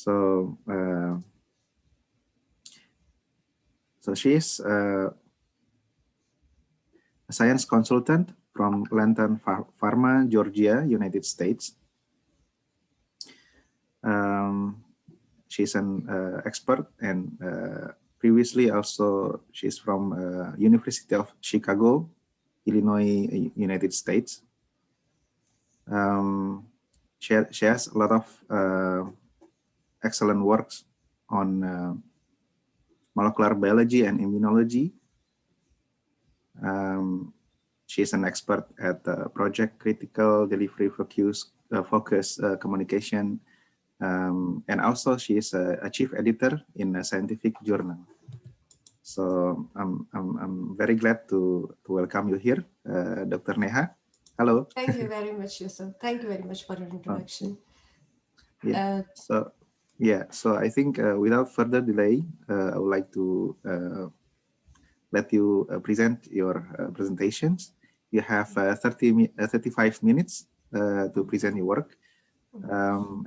So, she is a science consultant from Lantern Pharma, Georgia, United States. She's an expert, and previously also she's from University of Chicago, Illinois, United States. She has a lot of excellent works on molecular biology and immunology. She's an expert at project critical delivery focus communication, and also she is a chief editor in a scientific journal. So I'm very glad to welcome you here, Dr. Neha. Hello. Thank you very much, Yusuf. Thank you very much for your introduction. Yeah. So I think without further delay, I would like to let you present your presentations. You have 35 minutes to present your work.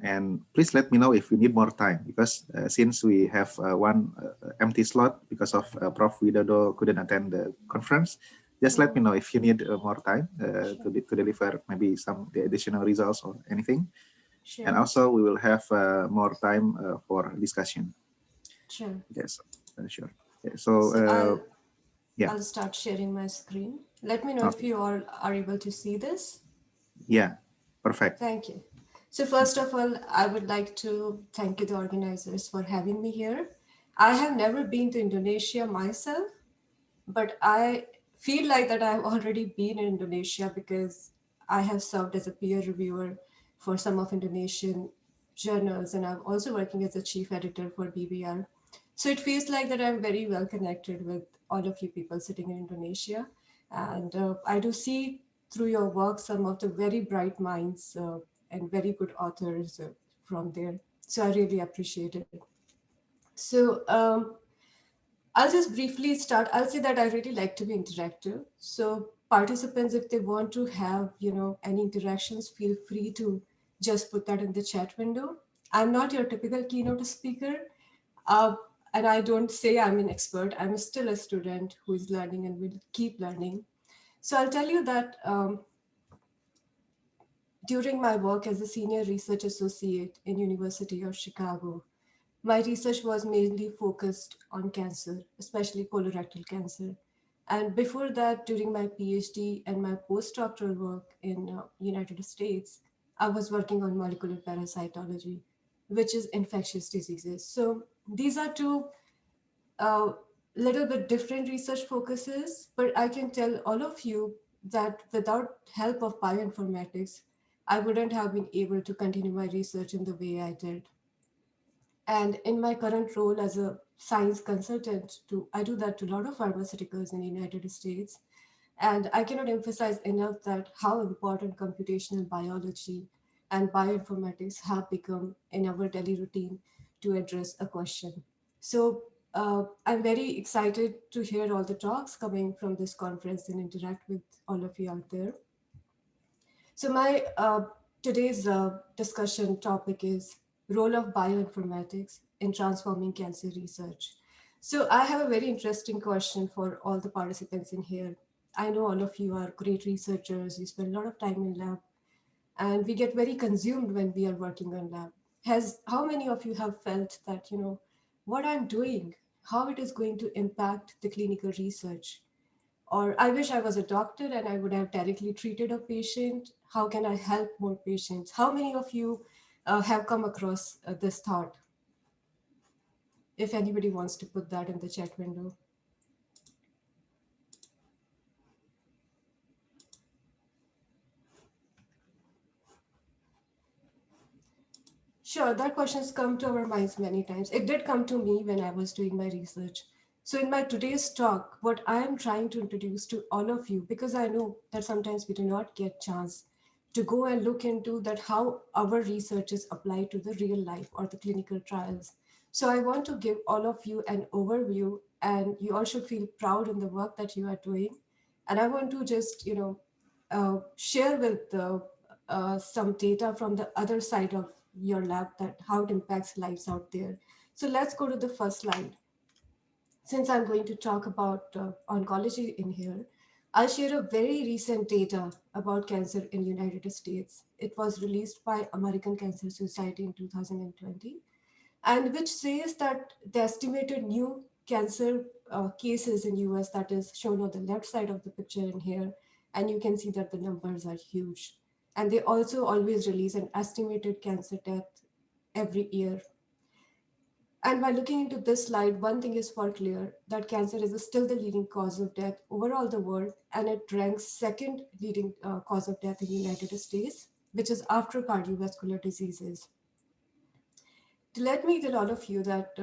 And please let me know if you need more time, because since we have one empty slot because of Prof. Widodo couldn't attend the conference, just let me know if you need more time to deliver maybe some additional results or anything. Sure. And also we will have more time for discussion. Sure. Yes, sure. Okay, so I'll start sharing my screen. Let me know if you all are able to see this. Yeah, perfect. Thank you. So first of all, I would like to thank you, the organizers, for having me here. I have never been to Indonesia myself, but I feel like that I've already been in Indonesia because I have served as a peer reviewer for some of Indonesian journals, and I'm also working as a chief editor for BBR. So it feels like that I'm very well connected with all of you people sitting in Indonesia. And I do see through your work some of the very bright minds and very good authors from there. So I really appreciate it. So I'll just briefly start. I'll say that I really like to be interactive. So participants, if they want to have, any interactions, feel free to just put that in the chat window. I'm not your typical keynote speaker. Uh, and I don't say I'm an expert. I'm still a student who is learning and will keep learning. So I'll tell you that during my work as a senior research associate in University of Chicago, my research was mainly focused on cancer, especially colorectal cancer. And before that, during my PhD and my postdoctoral work in United States, I was working on molecular parasitology, which is infectious diseases. So these are two little bit different research focuses, but I can tell all of you that without help of bioinformatics, I wouldn't have been able to continue my research in the way I did. And in my current role as a science consultant, I do that to a lot of pharmaceuticals in the United States. And I cannot emphasize enough that how important computational biology and bioinformatics have become in our daily routine to address a question. So I'm very excited to hear all the talks coming from this conference and interact with all of you out there. So my today's discussion topic is role of bioinformatics in transforming cancer research. So I have a very interesting question for all the participants in here. I know all of you are great researchers. You spend a lot of time in lab, and we get very consumed when we are working on lab. Has how many of you have felt that what I'm doing, how it is going to impact the clinical research? Or I wish I was a doctor and I would have directly treated a patient. How can I help more patients? How many of you have come across this thought? If anybody wants to put that in the chat window. Sure, that question's come to our minds many times. It did come to me when I was doing my research. So in my today's talk, what I am trying to introduce to all of you, because I know that sometimes we do not get chance to go and look into that how our research is applied to the real life or the clinical trials. So I want to give all of you an overview, and you all should feel proud in the work that you are doing. And I want to just, share with some data from the other side of your lab, that how it impacts lives out there. So let's go to the first slide. Since I'm going to talk about oncology in here, I'll share a very recent data about cancer in United States. It was released by American Cancer Society in 2020, and which says that the estimated new cancer cases in US, that is shown on the left side of the picture in here, and you can see that the numbers are huge. And they also always release an estimated cancer death every year. And by looking into this slide, one thing is for clear, that cancer is still the leading cause of death overall the world, and it ranks second leading cause of death in the United States, which is after cardiovascular diseases. Let me tell all of you that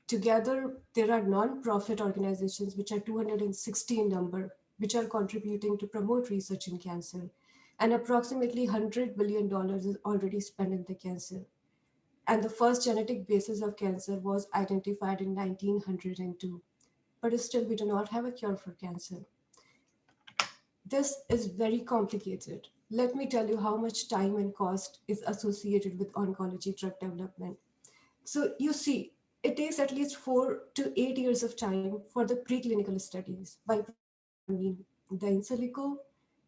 together there are non-profit organizations which are 260 in number, which are contributing to promote research in cancer, and approximately $100 billion is already spent in the cancer. And the first genetic basis of cancer was identified in 1902. But still, we do not have a cure for cancer. This is very complicated. Let me tell you how much time and cost is associated with oncology drug development. So, you see, it takes at least 4 to 8 years of time for the preclinical studies. By preclinical, I mean the in silico,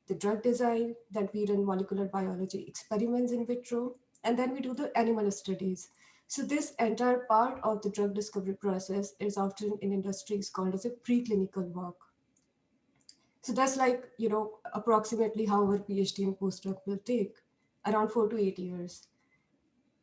the drug design, then we run molecular biology experiments in vitro, and then we do the animal studies. So this entire part of the drug discovery process is often in industries called as a preclinical work. So that's like, approximately how our PhD and postdoc will take, around 4 to 8 years.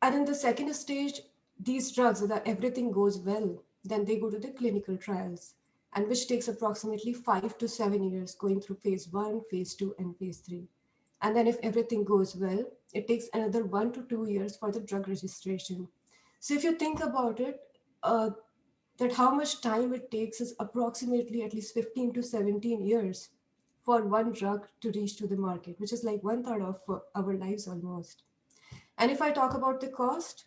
And in the second stage, these drugs, that everything goes well, then they go to the clinical trials, and which takes approximately 5 to 7 years, going through phase one, phase two, and phase three. And then if everything goes well, it takes another 1 to 2 years for the drug registration. So if you think about it, that how much time it takes is approximately at least 15 to 17 years for one drug to reach to the market, which is like one third of our lives almost. And if I talk about the cost,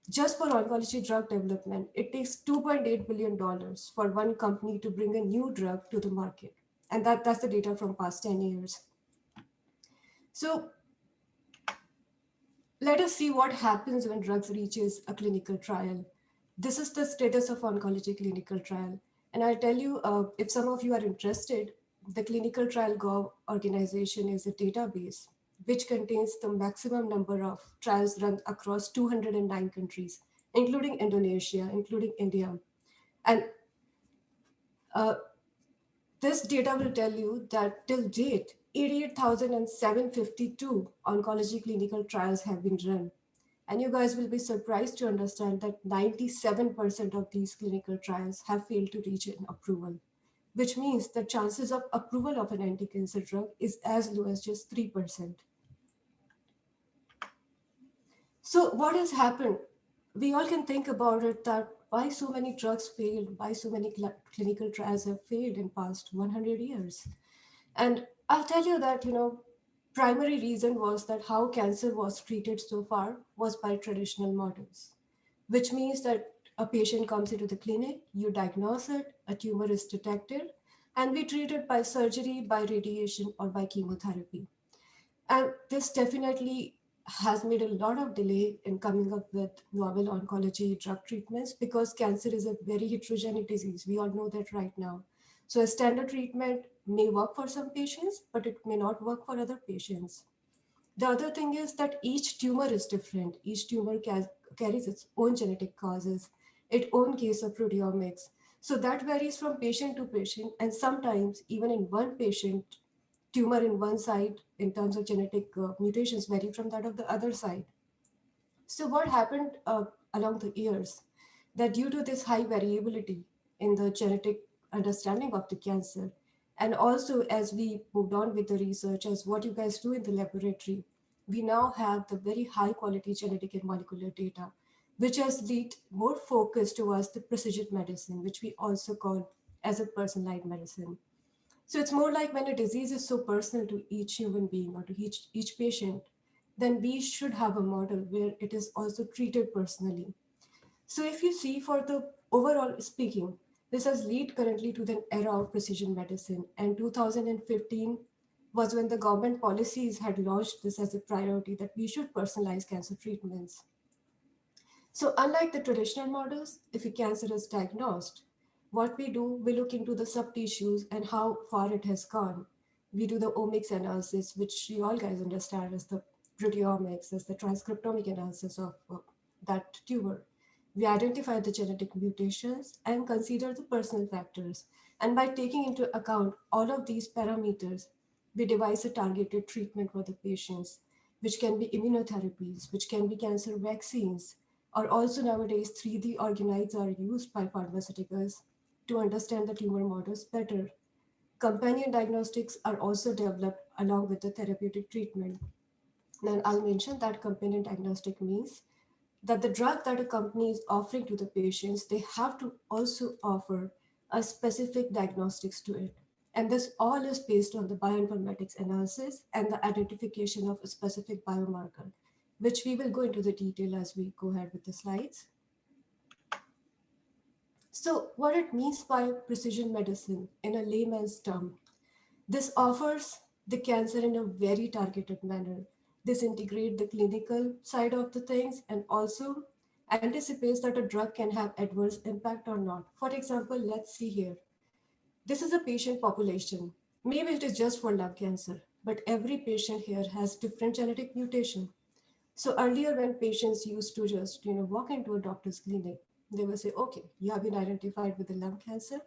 just for oncology drug development, it takes $2.8 billion dollars for one company to bring a new drug to the market. And that's the data from past 10 years. So let us see what happens when drugs reaches a clinical trial. This is the status of oncology clinical trial. And I'll tell you, if some of you are interested, the Clinical Trial Gov organization is a database which contains the maximum number of trials run across 209 countries, including Indonesia, including India. And uh, this data will tell you that till date, 88,752 oncology clinical trials have been run. And you guys will be surprised to understand that 97% of these clinical trials have failed to reach an approval, which means the chances of approval of an anti-cancer drug is as low as just 3%. So what has happened? We all can think about it, that why so many drugs failed, why so many clinical trials have failed in past 100 years. And I'll tell you that, primary reason was that how cancer was treated so far was by traditional models, which means that a patient comes into the clinic, you diagnose it, a tumor is detected, and we treat it by surgery, by radiation, or by chemotherapy. And this definitely has made a lot of delay in coming up with novel oncology drug treatments, because cancer is a very heterogeneous disease. We all know that right now. So a standard treatment may work for some patients, but it may not work for other patients. The other thing is that each tumor is different. Each tumor carries its own genetic causes, its own case of proteomics. So that varies from patient to patient, and sometimes even in one patient, tumor in one side in terms of genetic mutations vary from that of the other side. So what happened along the years, that due to this high variability in the genetic understanding of the cancer, and also as we moved on with the research, as what you guys do in the laboratory, we now have the very high quality genetic and molecular data, which has led more focus towards the precision medicine, which we also call as a personalized medicine. So it's more like when a disease is so personal to each human being or to each patient, then we should have a model where it is also treated personally. So if you see, for the overall speaking, this has led currently to the era of precision medicine. And 2015 was when the government policies had launched this as a priority that we should personalize cancer treatments. So, unlike the traditional models, if a cancer is diagnosed, what we do, we look into the subtissues and how far it has gone. We do the omics analysis, which you all guys understand as the proteomics, as the transcriptomic analysis of that tumor. We identify the genetic mutations and consider the personal factors. And by taking into account all of these parameters, we devise a targeted treatment for the patients, which can be immunotherapies, which can be cancer vaccines, or also nowadays 3D organoids are used by pharmaceuticals to understand the tumor models better. Companion diagnostics are also developed along with the therapeutic treatment. Now, I'll mention that companion diagnostic means that the drug that a company is offering to the patients, they have to also offer a specific diagnostics to it. And this all is based on the bioinformatics analysis and the identification of a specific biomarker, which we will go into the detail as we go ahead with the slides. So, what it means by precision medicine in a layman's term, this offers the cancer in a very targeted manner. This integrates the clinical side of the things and also anticipates that a drug can have adverse impact or not. For example, let's see here. This is a patient population. Maybe it is just for lung cancer, but every patient here has different genetic mutation. So earlier when patients used to just, walk into a doctor's clinic, they will say, okay, you have been identified with the lung cancer.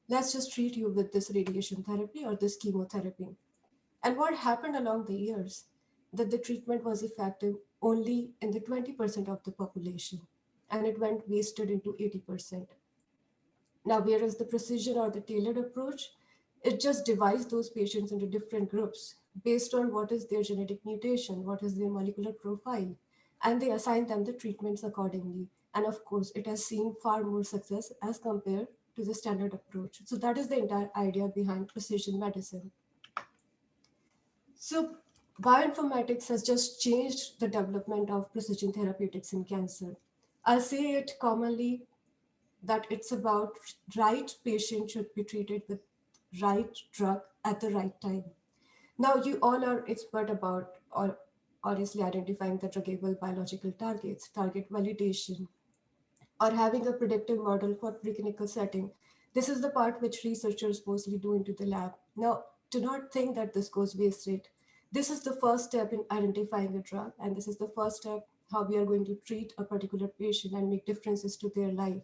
Let's just treat you with this radiation therapy or this chemotherapy. And what happened along the years? That the treatment was effective only in the 20% of the population, and it went wasted into 80%. Now, whereas the precision or the tailored approach, it just divides those patients into different groups based on what is their genetic mutation, what is their molecular profile, and they assign them the treatments accordingly. And of course, it has seen far more success as compared to the standard approach. So, that is the entire idea behind precision medicine. So, bioinformatics has just changed the development of precision therapeutics in cancer. I'll say it commonly that it's about right patient should be treated with right drug at the right time. Now, you all are expert about or honestly identifying the druggable biological targets, target validation, or having a predictive model for preclinical setting. This is the part which researchers mostly do into the lab. Now, do not think that this goes wasted. This is the first step in identifying a drug, and this is the first step how we are going to treat a particular patient and make differences to their life.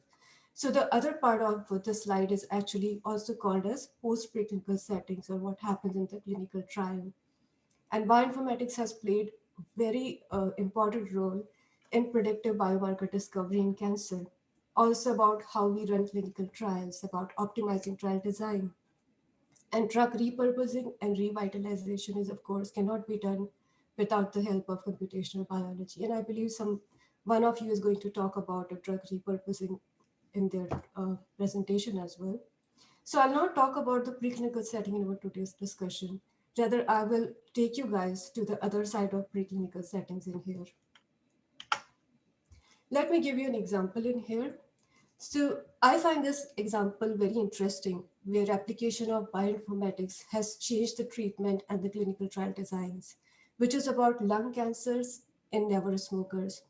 So the other part of the slide is actually also called as post preclinical settings or what happens in the clinical trial. And bioinformatics has played very important role in predictive biomarker discovery in cancer. Also about how we run clinical trials, about optimizing trial design. And drug repurposing and revitalization is, of course, cannot be done without the help of computational biology. And I believe one of you is going to talk about a drug repurposing in their presentation as well. So I'll not talk about the preclinical setting in our today's discussion. Rather, I will take you guys to the other side of preclinical settings in here. Let me give you an example in here. So I find this example very interesting, where application of bioinformatics has changed the treatment and the clinical trial designs, which is about lung cancers in never smokers.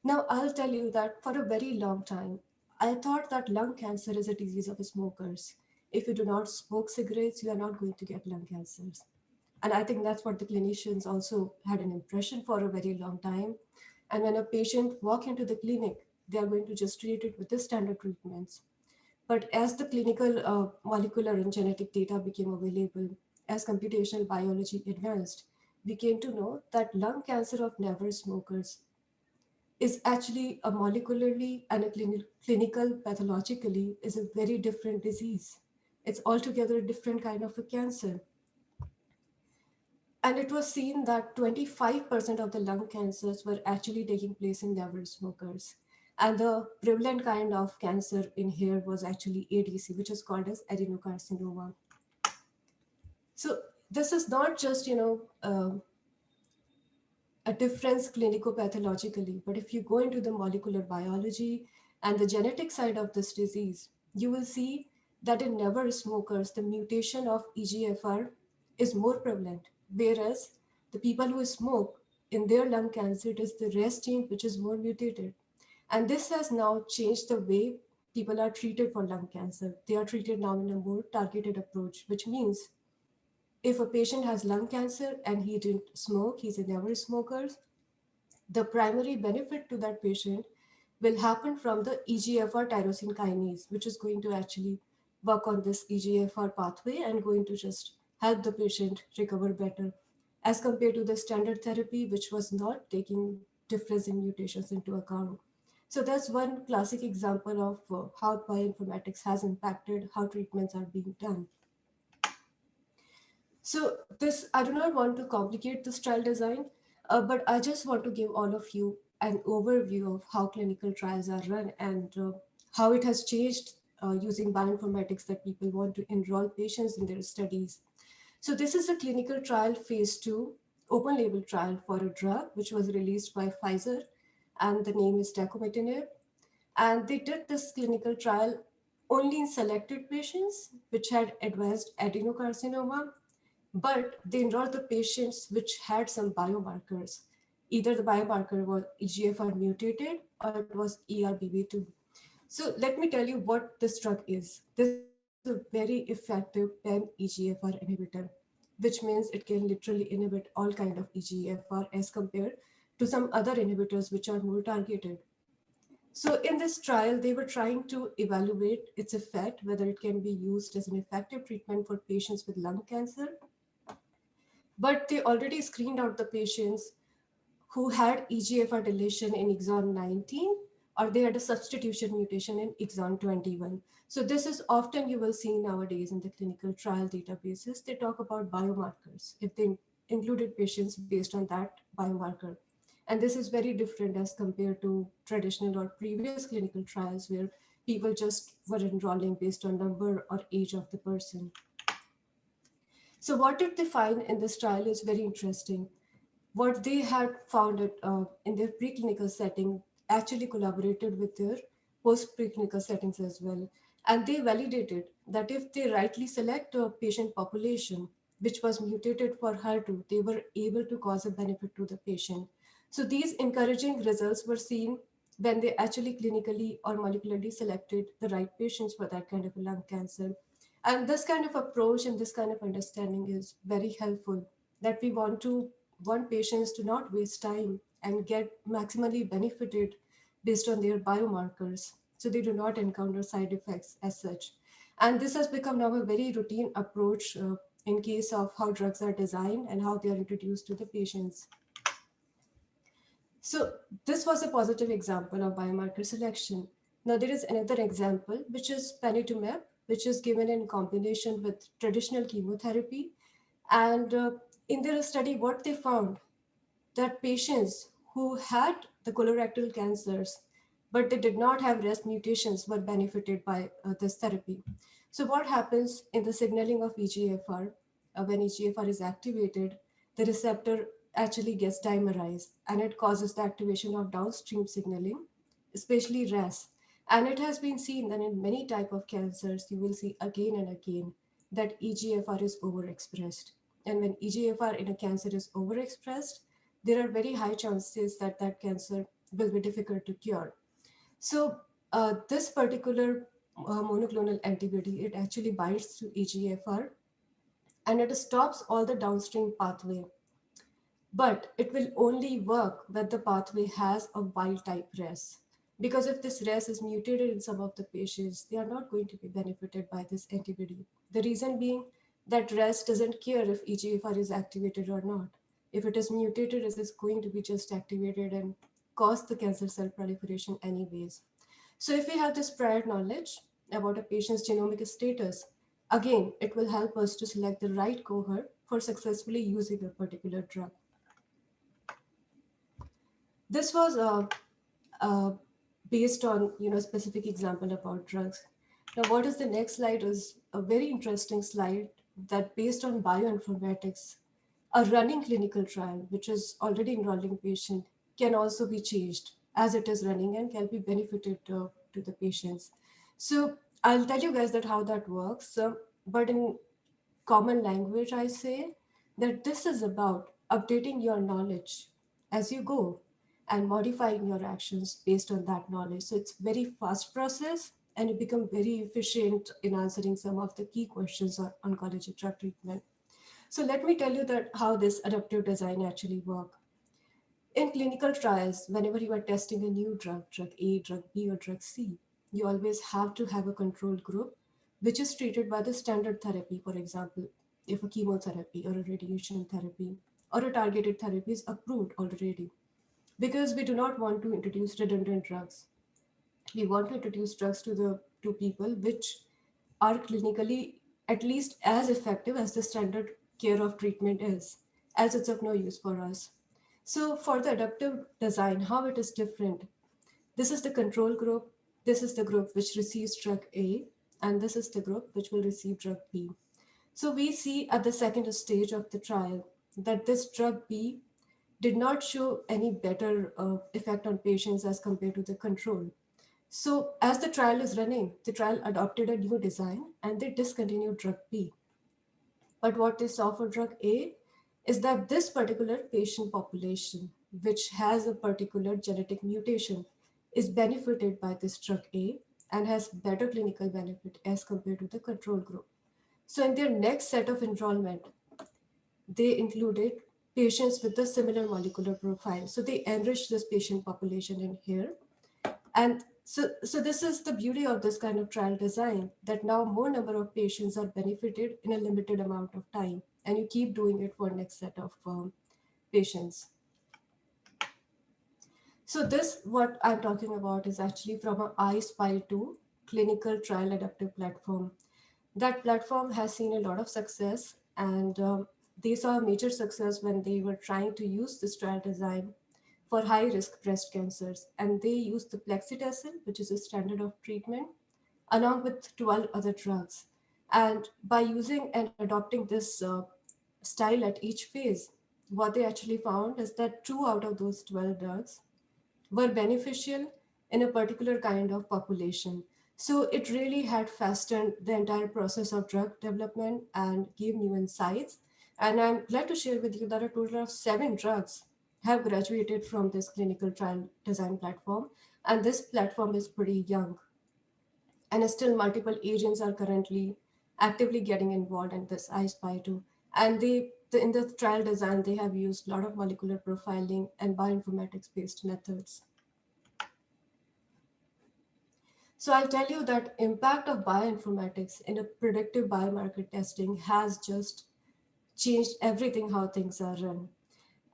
Now I'll tell you that for a very long time, I thought that lung cancer is a disease of smokers. If you do not smoke cigarettes, you are not going to get lung cancers. And I think that's what the clinicians also had an impression for a very long time. And when a patient walk into the clinic, they are going to just treat it with the standard treatments. But as the clinical, molecular, and genetic data became available, as computational biology advanced, we came to know that lung cancer of never smokers is actually a molecularly and a clinical pathologically is a very different disease. It's altogether a different kind of a cancer. And it was seen that 25% of the lung cancers were actually taking place in never smokers. And the prevalent kind of cancer in here was actually ADC, which is called as adenocarcinoma. So this is not just, a difference clinico-pathologically, but if you go into the molecular biology and the genetic side of this disease, you will see that in never smokers, the mutation of EGFR is more prevalent Whereas the people who smoke, in their lung cancer, it is the RAS gene which is more mutated. And this has now changed the way people are treated for lung cancer. They are treated now in a more targeted approach, which means if a patient has lung cancer and he didn't smoke, he's a never smoker, the primary benefit to that patient will happen from the EGFR tyrosine kinase, which is going to actually work on this EGFR pathway and going to just help the patient recover better as compared to the standard therapy, which was not taking difference in mutations into account. So that's one classic example of how bioinformatics has impacted how treatments are being done. So this, I do not want to complicate this trial design, but I just want to give all of you an overview of how clinical trials are run and how it has changed using bioinformatics that people want to enroll patients in their studies. So this is a clinical trial phase 2 open label trial for a drug which was released by Pfizer, and the name is dacomitinib. And they did this clinical trial only in selected patients which had advanced adenocarcinoma, but they enrolled the patients which had some biomarkers. Either the biomarker was EGFR mutated or it was ERBB2. So let me tell you what this drug is. This is a very effective pan-EGFR inhibitor, which means it can literally inhibit all kind of EGFR as compared to some other inhibitors which are more targeted. So in this trial, they were trying to evaluate its effect, whether it can be used as an effective treatment for patients with lung cancer, but they already screened out the patients who had EGFR deletion in exon 19 or they had a substitution mutation in exon 21. So this is often you will see nowadays in the clinical trial databases. They talk about biomarkers if they included patients based on that biomarker. And this is very different as compared to traditional or previous clinical trials where people just were enrolling based on number or age of the person. So what did they find in this trial is very interesting. What they had found in their preclinical setting actually collaborated with their post preclinical settings as well. And they validated that if they rightly select a patient population which was mutated for HER2, they were able to cause a benefit to the patient. So these encouraging results were seen when they actually clinically or molecularly selected the right patients for that kind of a lung cancer. And this kind of approach and this kind of understanding is very helpful, that we want patients to not waste time and get maximally benefited based on their biomarkers so they do not encounter side effects as such. And this has become now a very routine approach in case of how drugs are designed and how they are introduced to the patients. So this was a positive example of biomarker selection. Now there is another example, which is panitumumab, which is given in combination with traditional chemotherapy. And in their study, what they found that patients who had the colorectal cancers, but they did not have RAS mutations, were benefited by this therapy. So what happens in the signaling of EGFR, when EGFR is activated, the receptor actually gets dimerized and it causes the activation of downstream signaling, especially RAS. And it has been seen that in many type of cancers, you will see again and again that EGFR is overexpressed. And when EGFR in a cancer is overexpressed, there are very high chances that that cancer will be difficult to cure. So this particular monoclonal antibody, it actually binds to EGFR and it stops all the downstream pathway. But it will only work when the pathway has a wild type RAS. Because if this RAS is mutated in some of the patients, they are not going to be benefited by this antibody. The reason being that RAS doesn't care if EGFR is activated or not. If it is mutated, it is going to be just activated and cause the cancer cell proliferation anyways. So if we have this prior knowledge about a patient's genomic status, again, it will help us to select the right cohort for successfully using a particular drug. This was based on specific example about drugs. Now, what is the next slide is a very interesting slide that based on bioinformatics, a running clinical trial which is already enrolling patient can also be changed as it is running and can be benefited to the patients. So I'll tell you guys that how that works. But in common language, I say that this is about updating your knowledge as you go and modifying your actions based on that knowledge. So it's very fast process and you become very efficient in answering some of the key questions on oncology drug treatment. So let me tell you that how this adaptive design actually work. In clinical trials, whenever you are testing a new drug, drug A, drug B, or drug C, you always have to have a control group which is treated by the standard therapy. For example, if a chemotherapy or a radiation therapy or a targeted therapy is approved already, because we do not want to introduce redundant drugs. We want to introduce drugs to people which are clinically at least as effective as the standard care of treatment is, else it's of no use for us. So for the adaptive design, how it is different. This is the control group, this is the group which receives drug A, and this is the group which will receive drug B. So we see at the second stage of the trial that this drug B did not show any better effect on patients as compared to the control. So, as the trial is running, the trial adopted a new design and they discontinued drug B. But what they saw for drug A is that this particular patient population, which has a particular genetic mutation, is benefited by this drug A and has better clinical benefit as compared to the control group. So, in their next set of enrollment, they included patients with a similar molecular profile. So, they enriched this patient population in here. And so this is the beauty of this kind of trial design, that now more number of patients are benefited in a limited amount of time, and you keep doing it for next set of patients. So this what I'm talking about is actually from a I-SPY2 clinical trial adaptive platform. That platform has seen a lot of success, and they saw a major success when they were trying to use this trial design for high risk breast cancers. And they used the plexitacin, which is a standard of treatment, along with 12 other drugs. And by using and adopting this style at each phase, what they actually found is that 2 out of those 12 drugs were beneficial in a particular kind of population. So it really had fastened the entire process of drug development and gave new insights. And I'm glad to share with you that a total of 7 drugs have graduated from this clinical trial design platform. And this platform is pretty young. And still, multiple agents are currently actively getting involved in this I-SPY 2. And in the trial design, they have used a lot of molecular profiling and bioinformatics based methods. So I'll tell you that impact of bioinformatics in a predictive biomarker testing has just changed everything how things are run.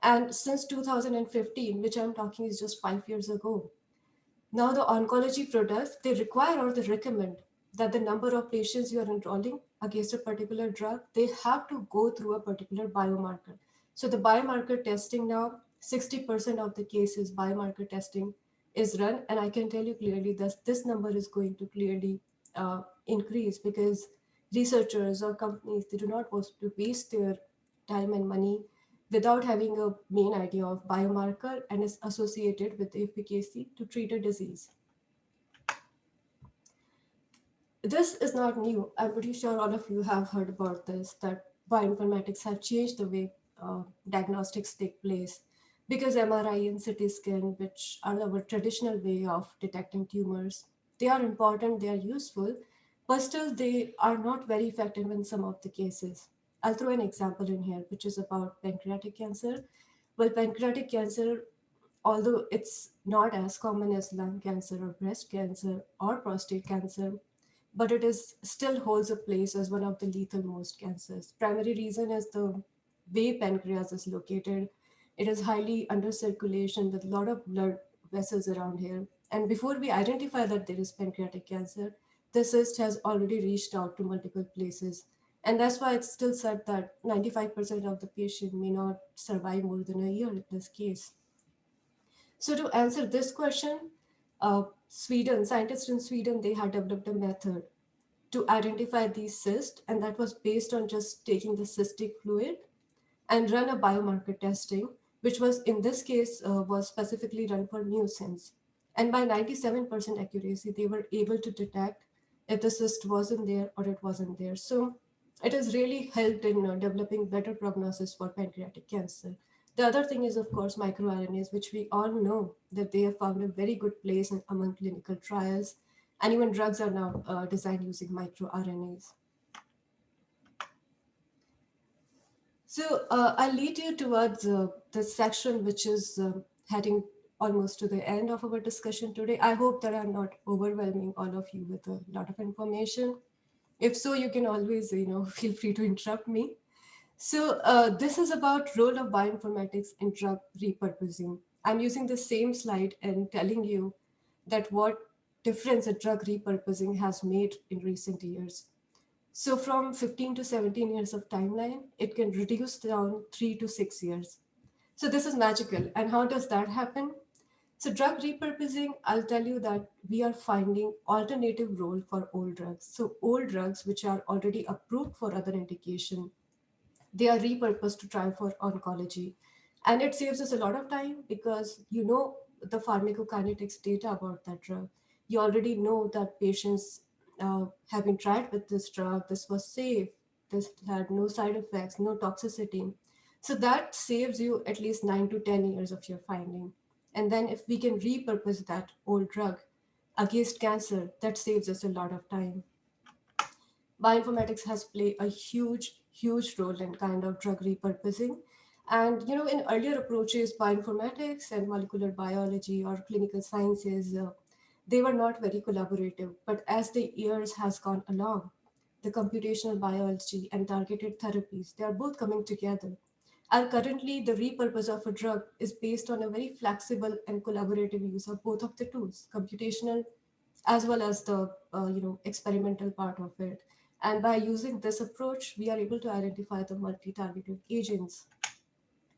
And since 2015, which I'm talking is just 5 years ago, now the oncology products, they require or they recommend that the number of patients you are enrolling against a particular drug, they have to go through a particular biomarker. So the biomarker testing now, 60% of the cases biomarker testing is run, and I can tell you clearly that this number is going to clearly increase, because researchers or companies, they do not want to waste their time and money without having a main idea of biomarker and is associated with efficacy to treat a disease. This is not new. I'm pretty sure all of you have heard about this, that bioinformatics have changed the way diagnostics take place, because MRI and CT scan, which are our traditional way of detecting tumors, they are important, they are useful, but still they are not very effective in some of the cases. I'll throw an example in here, which is about pancreatic cancer. Well, pancreatic cancer, although it's not as common as lung cancer or breast cancer or prostate cancer, but it is still holds a place as one of the lethal most cancers. Primary reason is the way pancreas is located. It is highly under circulation with a lot of blood vessels around here. And before we identify that there is pancreatic cancer, the cyst has already reached out to multiple places. And that's why it's still said that 95% of the patient may not survive more than a year in this case. So to answer this question, scientists in Sweden, they had developed a method to identify these cysts, and that was based on just taking the cystic fluid and run a biomarker testing, which was in this case was specifically run for mucins. And by 97% accuracy, they were able to detect if the cyst wasn't there or it wasn't there. So It has really helped in developing better prognosis for pancreatic cancer. The other thing is, of course, microRNAs, which we all know that they have found a very good place among clinical trials, and even drugs are now designed using microRNAs. So I'll lead you towards the section which is heading almost to the end of our discussion today. I hope that I'm not overwhelming all of you with a lot of information. If so, you can always, feel free to interrupt me. So this is about role of bioinformatics in drug repurposing. I'm using the same slide and telling you that what difference a drug repurposing has made in recent years. So from 15 to 17 years of timeline, it can reduce down 3 to 6 years. So this is magical. And how does that happen? So drug repurposing, I'll tell you that we are finding alternative role for old drugs. So old drugs which are already approved for other indication, they are repurposed to try for oncology. And it saves us a lot of time because you know the pharmacokinetics data about that drug. You already know that patients have been tried with this drug, this was safe, this had no side effects, no toxicity. So that saves you at least 9 to 10 years of your finding. And then if we can repurpose that old drug against cancer, that saves us a lot of time. Bioinformatics has played a huge role in kind of drug repurposing. And in earlier approaches, bioinformatics and molecular biology or clinical sciences, they were not very collaborative. But as the years has gone along, the computational biology and targeted therapies, they are both coming together. And currently, the repurpose of a drug is based on a very flexible and collaborative use of both of the tools, computational as well as the experimental part of it. And by using this approach, we are able to identify the multi-targeted agents.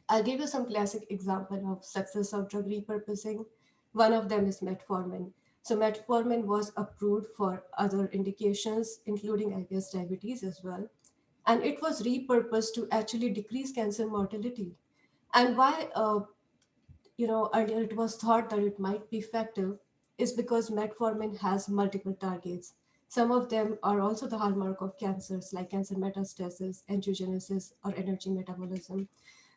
I'll give you some classic example of success of drug repurposing. One of them is metformin. So metformin was approved for other indications, including I guess diabetes as well, and it was repurposed to actually decrease cancer mortality. And why earlier it was thought that it might be effective is because metformin has multiple targets. Some of them are also the hallmark of cancers, like cancer metastasis, angiogenesis, or energy metabolism.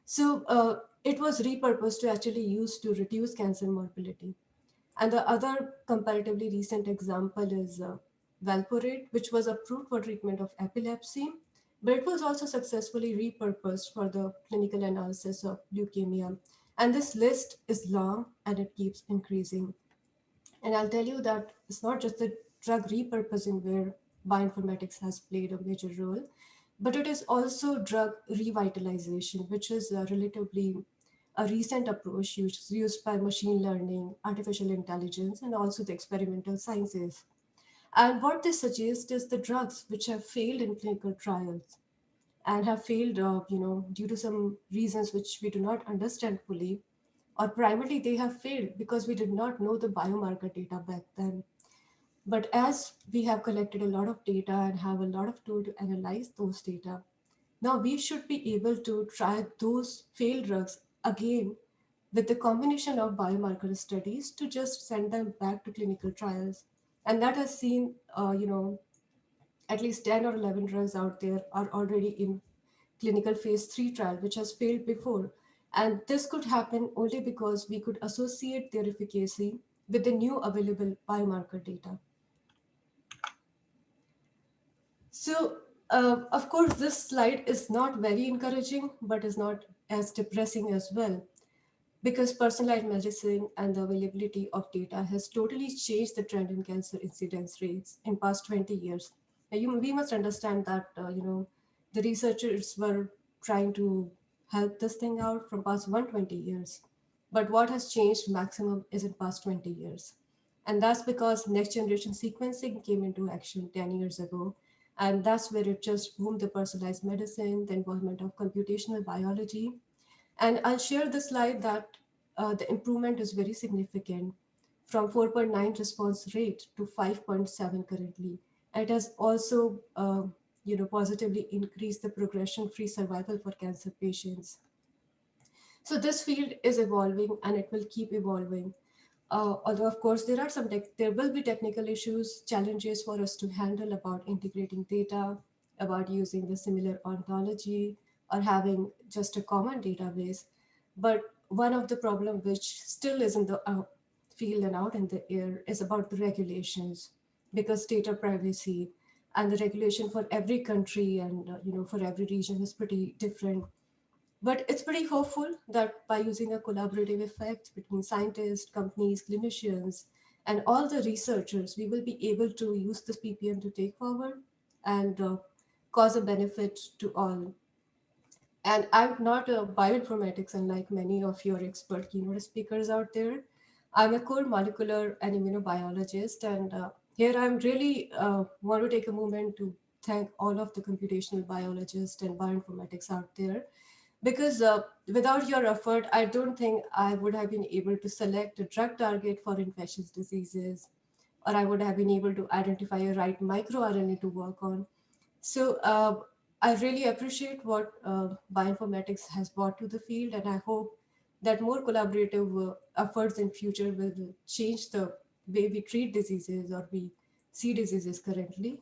So it was repurposed to actually use to reduce cancer mortality. And the other comparatively recent example is valporate, which was approved for treatment of epilepsy, but it was also successfully repurposed for the clinical analysis of leukemia. And this list is long and it keeps increasing. And I'll tell you that it's not just the drug repurposing where bioinformatics has played a major role, but it is also drug revitalization, which is relatively a recent approach used by machine learning, artificial intelligence, and also the experimental sciences. And what this suggests is the drugs which have failed in clinical trials and have failed, due to some reasons which we do not understand fully, or primarily they have failed because we did not know the biomarker data back then. But as we have collected a lot of data and have a lot of tools to analyze those data, now we should be able to try those failed drugs again with the combination of biomarker studies to just send them back to clinical trials. And that has seen, at least 10 or 11 drugs out there are already in clinical phase 3 trial, which has failed before. And this could happen only because we could associate their efficacy with the new available biomarker data. So, of course, this slide is not very encouraging, but is not as depressing as well, because personalized medicine and the availability of data has totally changed the trend in cancer incidence rates in past 20 years. Now, we must understand that the researchers were trying to help this thing out from past 120 years, but what has changed maximum is in past 20 years. And that's because next generation sequencing came into action 10 years ago. And that's where it just boomed the personalized medicine, the involvement of computational biology. And I'll share the slide that the improvement is very significant from 4.9 response rate to 5.7 currently. And it has also, positively increased the progression-free survival for cancer patients. So this field is evolving and it will keep evolving. Although of course there are there will be technical issues, challenges for us to handle about integrating data, about using the similar ontology or having just a common database. But one of the problem which still is in the field and out in the air is about the regulations, because data privacy and the regulation for every country and for every region is pretty different. But it's pretty hopeful that by using a collaborative effect between scientists, companies, clinicians, and all the researchers, we will be able to use this ppm to take forward and cause a benefit to all. And I'm not a bioinformatics, unlike many of your expert keynote speakers out there. I'm a core molecular and immunobiologist, and here I'm really want to take a moment to thank all of the computational biologists and bioinformatics out there, because without your effort, I don't think I would have been able to select a drug target for infectious diseases, or I would have been able to identify a right microRNA to work on. So I really appreciate what bioinformatics has brought to the field, and I hope that more collaborative efforts in future will change the way we treat diseases or we see diseases currently.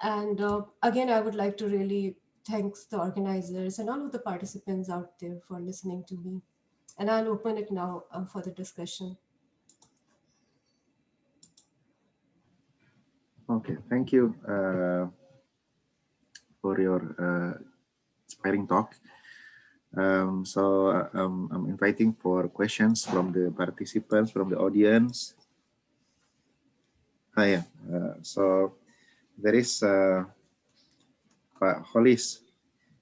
And again, I would like to really thanks the organizers and all of the participants out there for listening to me. And I'll open it now for the discussion. Okay, thank you for your inspiring talk. I'm inviting for questions from the participants, from the audience. Yeah. So there is Pak Holis.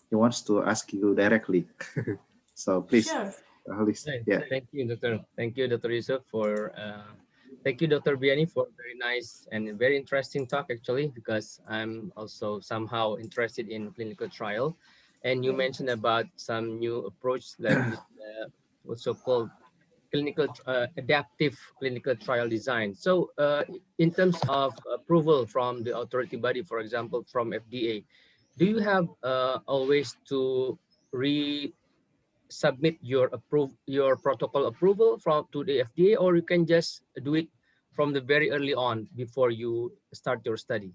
He wants to ask you directly. So please, Sure. Holis. Right. Yeah. Thank you, Doctor. Thank you, Dr. Yusuf, for thank you, Dr. Biyani, for very nice and very interesting talk. Actually, because I'm also somehow interested in clinical trial, and you Yeah. mentioned about some new approach that is what's so called adaptive clinical trial design. So, in terms of approval from the authority body, for example, from FDA, do you have always to re submit your protocol approval from to the FDA, or you can just do it from the very early on before you start your study?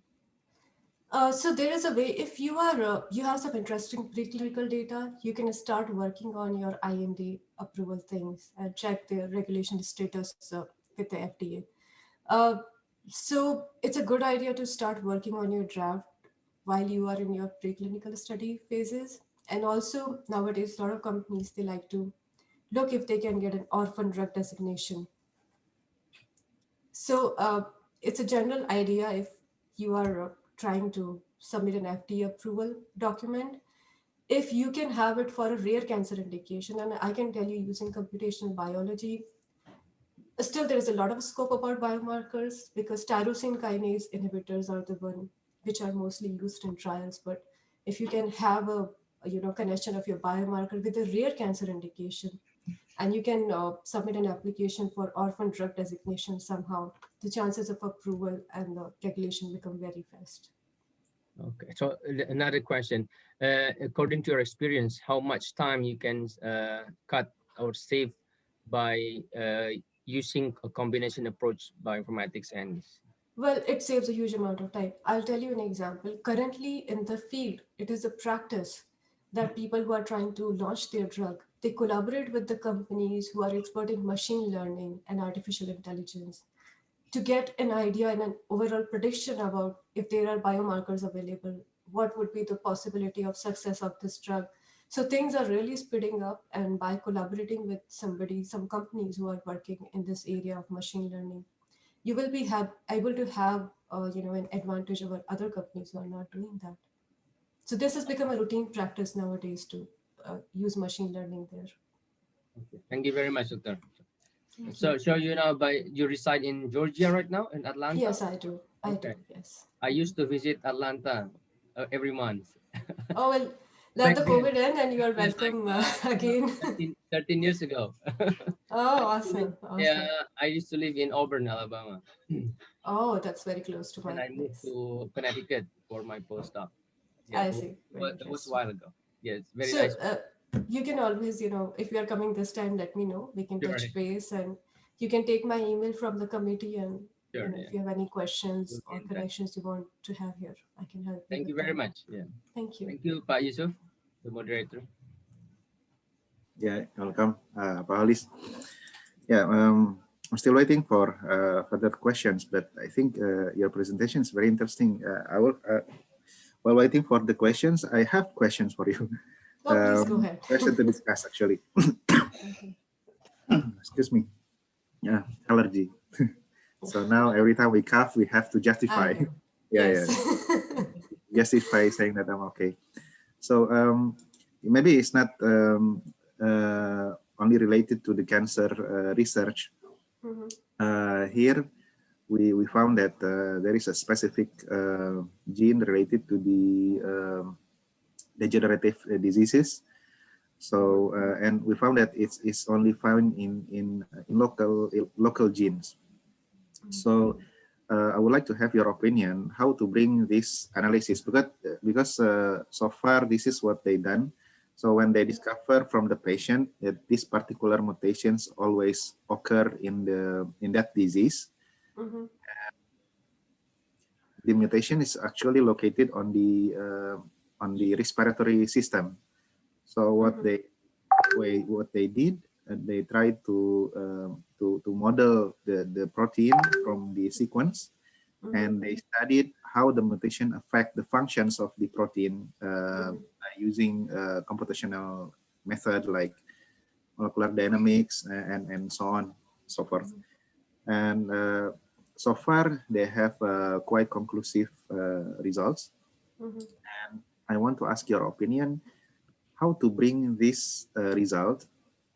So there is a way, if you are you have some interesting preclinical data, you can start working on your IND approval things and check the regulation status with the FDA. Uh, so it's a good idea to start working on your draft while you are in your preclinical study phases. And also nowadays, a lot of companies, they like to look if they can get an orphan drug designation. So it's a general idea if you are trying to submit an FDA approval document. If you can have it for a rare cancer indication, and I can tell you using computational biology, still there is a lot of scope about biomarkers, because tyrosine kinase inhibitors are the one which are mostly used in trials. But if you can have a connection of your biomarker with a rare cancer indication, and you can submit an application for orphan drug designation somehow, the chances of approval and the regulation become very fast. Okay, so another question, according to your experience, how much time you can cut or save by using a combination approach by informatics and Well, it saves a huge amount of time. I'll tell you an example. Currently in the field, it is a practice that people who are trying to launch their drug, they collaborate with the companies who are expert in machine learning and artificial intelligence to get an idea and an overall prediction about if there are biomarkers available, what would be the possibility of success of this drug. So things are really speeding up, and by collaborating with somebody, some companies who are working in this area of machine learning, you will be able to have an advantage over other companies who are not doing that. So this has become a routine practice nowadays to use machine learning there. okay. Thank you very much, Doctor. Thank you. So you know, by you reside in Georgia right now, in Atlanta. Yes, I do. I Okay, do. Yes. I used to visit Atlanta every month. Oh, well, let Back the then, COVID end and you are yeah, like welcome again. 13 years ago. Oh, I used to live, awesome. Awesome. yeah, I used to live in Auburn, Alabama. Oh, that's very close to Then my I moved place. to Connecticut for my postdoc. Yeah, I see. Very that was a interesting. while ago. Yeah, it's very So nice. you can always, if you are coming this time, let me know. We can Sure. touch base, and you can take my email from the committee, and Sure. If Yeah. you have any questions We'll be or in touch. connections you want to have here, I can help you Thank you with very that. much. Yeah. Thank you. Thank you, Pak Yusuf, the moderator. Yeah, welcome, Pak Halis. Yeah, I'm still waiting for further questions, but I think your presentation is very interesting. I will, while waiting for the questions, I have questions for you. Oh, please go ahead. Question to discuss, actually. Okay. Excuse me. Yeah, allergy. So now every time we cough, we have to I justify. know. Yeah, yeah, Yes. justify saying that I'm okay. So maybe it's not only related to the cancer research. Mhm, Here, we found that there is a specific gene related to the degenerative diseases. mhm, So and we found that it's only found in local genes. mhm, So I would like to have your opinion how to bring this analysis because so far this is what they done. So when they discover from the patient that these particular mutations always occur in that disease, mhm, the mutation is actually located on the respiratory system. So mhm, what they did, they tried to model the protein from the sequence, mhm, and they studied how the mutation affect the functions of the protein mhm, by using computational method like molecular dynamics and so on, so forth. mhm, And so far, they have quite conclusive results. mhm, I want to ask your opinion how to bring this result.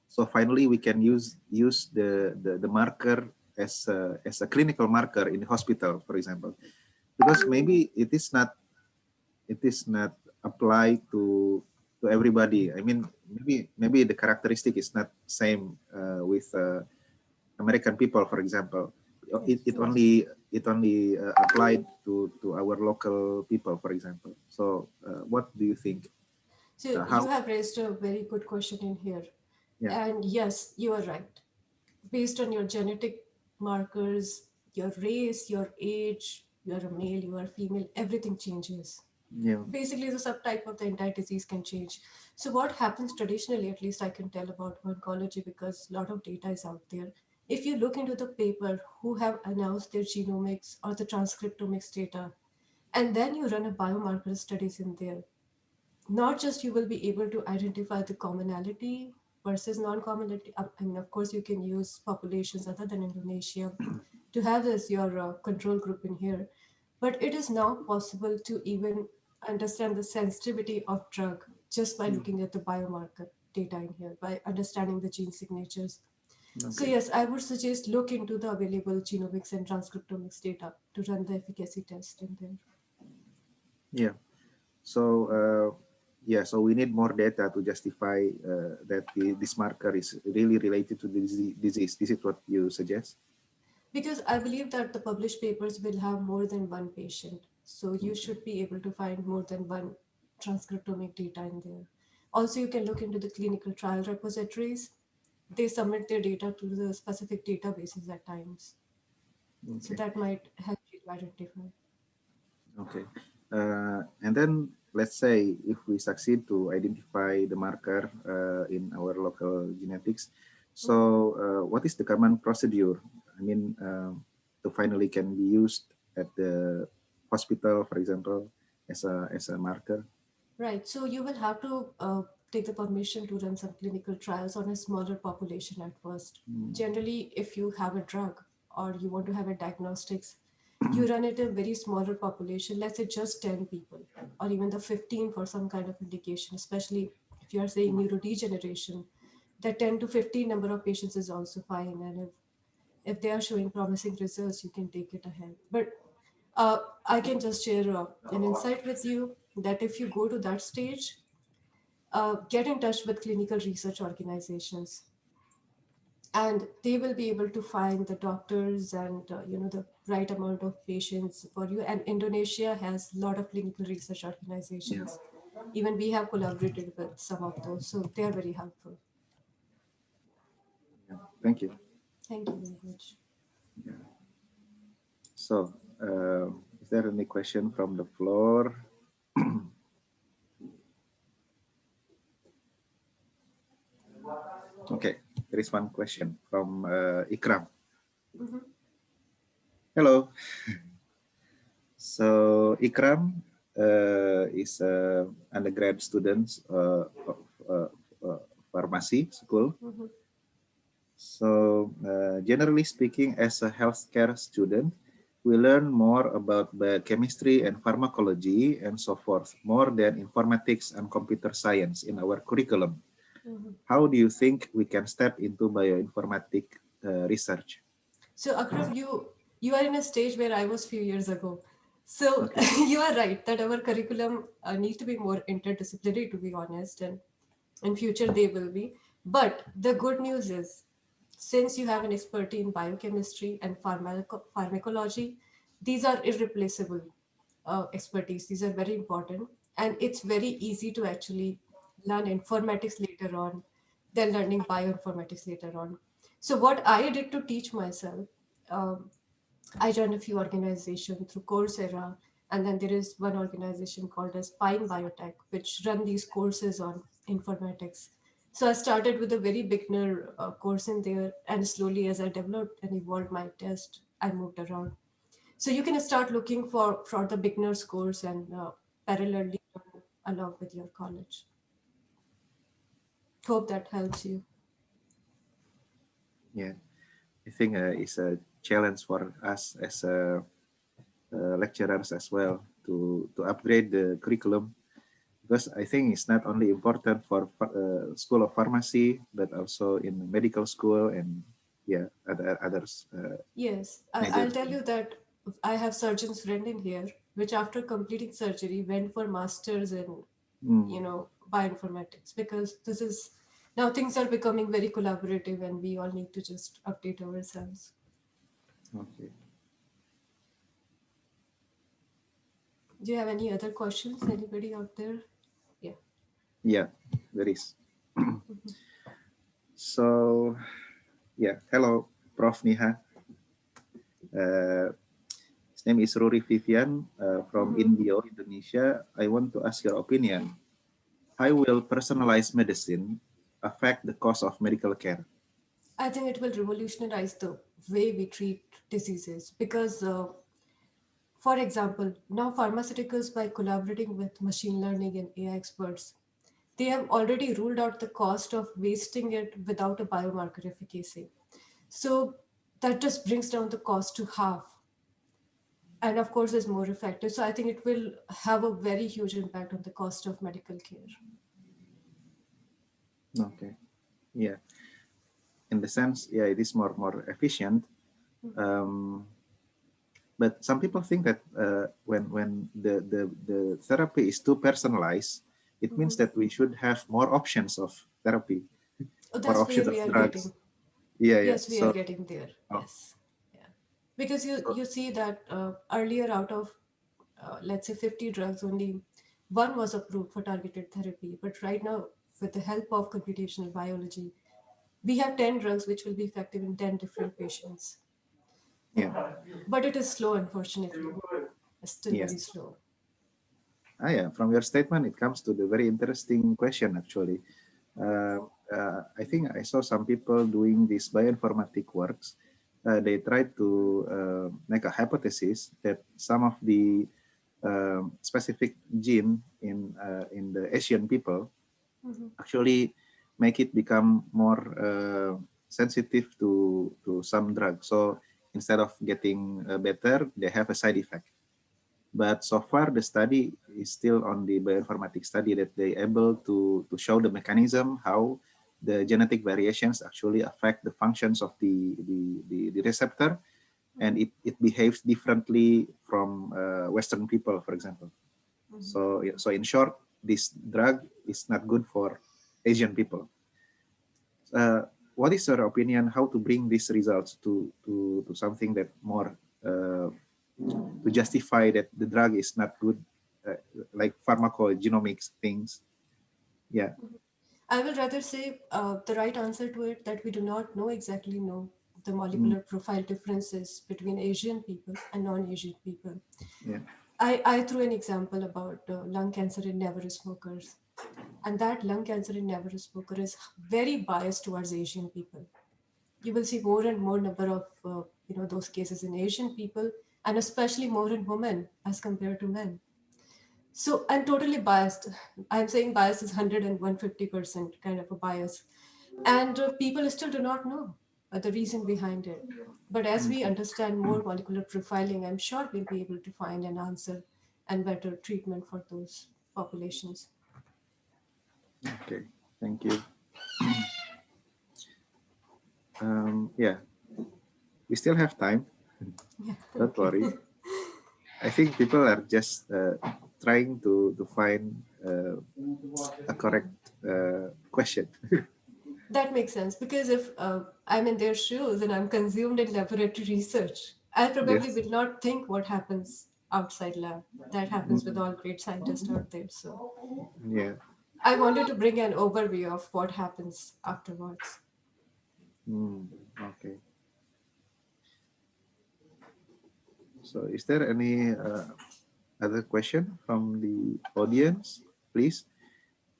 So finally, we can use the marker as a clinical marker in the hospital, for example, because mhm. maybe it is not applied to everybody. I mean, maybe the characteristic is not same with American people, for example. It, Yes. it only it only applied to our local people, for example. So, what do you think? So you How? have raised a very good question in here. Yeah, And yes, you are right. Based on your genetic markers, your race, your age, you're a male, you are female, everything changes. yeah, Basically, the subtype of the entire disease can change. So, what happens traditionally, at least I can tell about oncology because a lot of data is out there. If you look into the paper who have announced their genomics or the transcriptomics data, and then you run a biomarker studies in there, not just you will be able to identify the commonality versus non-commonality. I mean, of course, you can use populations other than Indonesia to have as your control group in here, but it is now possible to even understand the sensitivity of drug just by looking at the biomarker data in here, by understanding the gene signatures. So okay, yes, I would suggest look into the available genomics and transcriptomics data to run the efficacy test in there. yeah. So, yeah, so we need more data to justify that this marker is really related to the disease. This is what you suggest. Because I believe that the published papers will have more than one patient. So you Okay. should be able to find more than one transcriptomic data in there. Also, you can look into the clinical trial repositories. They submit their data to the specific databases at times. So Okay. that might help you to identify. Okay. And then let's say if we succeed to identify the marker in our local genetics, so Mhm. what is the common procedure? I mean, to finally can be used at the hospital, for example, as a marker. Right. So you will have to take the permission to run some clinical trials on a smaller population at first. Mm. Generally, if you have a drug or you want to have a diagnostics, you run it a very smaller population, let's say just 10 people or even the 15 for some kind of indication, especially if you are saying neurodegeneration, the 10 to 15 number of patients is also fine. And if they are showing promising results, you can take it ahead. But uh, I can just share an insight with you that if you go to that stage, get in touch with clinical research organizations, and they will be able to find the doctors and the right amount of patients for you. And Indonesia has a lot of clinical research Yeah. organizations. Even we have collaborated with some of those, so they are very helpful. Yeah. Thank you. Thank you very much. Yeah. So, is there any question from the floor? Okay, there is one question from Ikram. Mhm. Hello. So Ikram is undergrad student of pharmacy school. Mhm. So generally speaking, as a healthcare student, we learn more about biochemistry and pharmacology and so forth, more than informatics and computer science in our curriculum. Mhm. How do you think we can step into bioinformatic research? So Akram, you are in a stage where I was few years ago. So Okay. you are right that our curriculum needs to be more interdisciplinary, to be honest, and in future they will be. But the good news is, since you have an expertise in biochemistry and pharmacology, these are irreplaceable expertise. These are very important, and it's very easy to actually learn informatics later on, then learning bioinformatics later on. So what I did to teach myself, um, I joined a few organizations through Coursera, and then there is one organization called as Pine Biotech, which run these courses on informatics. So I started with a very beginner course in there, and slowly as I developed and evolved my test, I moved around. So you can start looking for the beginners course and parallelly run along with your college. Hope that helps you. Yeah, I think it's a challenge for us as lecturers as well to upgrade the curriculum, because I think it's not only important for school of pharmacy but also in medical school and yeah others Yes, major. I'll tell you that I have surgeon's friend in here, which after completing surgery went for masters in, Mm, bioinformatics, because this is now things are becoming very collaborative and we all need to just update ourselves. okay. Do you have any other questions? Anybody out there? Yeah. Yeah, there is. So yeah, hello, Prof. Neha. Uh, his name is Rory Vivian from Mm-hmm. Indio, Indonesia. I want to ask your opinion. How will personalized medicine affect the cost of medical care? I think it will revolutionize the way we treat diseases because, for example, now pharmaceuticals, by collaborating with machine learning and AI experts, they have already ruled out the cost of wasting it without a biomarker efficacy. So that just brings down the cost to half. And of course, is more effective. So I think it will have a very huge impact on the cost of medical care. Okay. Yeah, in the sense, yeah, it is more efficient. Um, but some people think that when the therapy is too personalized, it means Mhm. that we should have more options of therapy, Oh, more that's options where of we are drugs. getting. Yeah, yeah. Yes, we are So, getting there. oh, Yes. Yeah. Because you so see that earlier out of let's say 50 drugs, only one was approved for targeted therapy. But right now, with the help of computational biology, we have 10 drugs which will be effective in 10 different patients. yeah, But it is slow, unfortunately. It's still yeah. very slow. Yeah. From your statement, it comes to the very interesting question actually. I think I saw some people doing this bioinformatic works. They tried to make a hypothesis that some of the specific gene in the Asian people Mhm. actually make it become more sensitive to some drug. So instead of getting better, they have a side effect. But so far, the study is still on the bioinformatics study that they able to show the mechanism how the genetic variations actually affect the functions of the receptor, and Mhm. it behaves differently from Western people, for example. Mhm. So, yeah, so in short, this drug is not good for Asian people. Uh, what is your opinion? How to bring these results to something that more to justify that the drug is not good, uh, like pharmacogenomics things. Yeah. I will rather say the right answer to it that we do not know exactly know the Mm, molecular profile differences between Asian people and non-Asian people. yeah. I threw an example about lung cancer in never smokers, and that lung cancer in never smoker is very biased towards Asian people. You will see more and more number of those cases in Asian people, and especially more in women as compared to men. So I'm totally biased. I'm saying bias is 150% kind of a bias, and people still do not know the reason behind it. But as we Mm, understand more molecular profiling, I'm sure we'll be able to find an answer and better treatment for those populations. okay. Thank you. Yeah, we still have time. Yeah. Don't Okay. worry. I think people are just trying to find a correct question. That makes sense because if I'm in their shoes and I'm consumed in laboratory research, I probably Yes. will not think what happens outside lab. That happens with Mm, all great scientists out there. So yeah. I wanted to bring an overview of what happens afterwards. Mm, okay. So, is there any other question from the audience, please?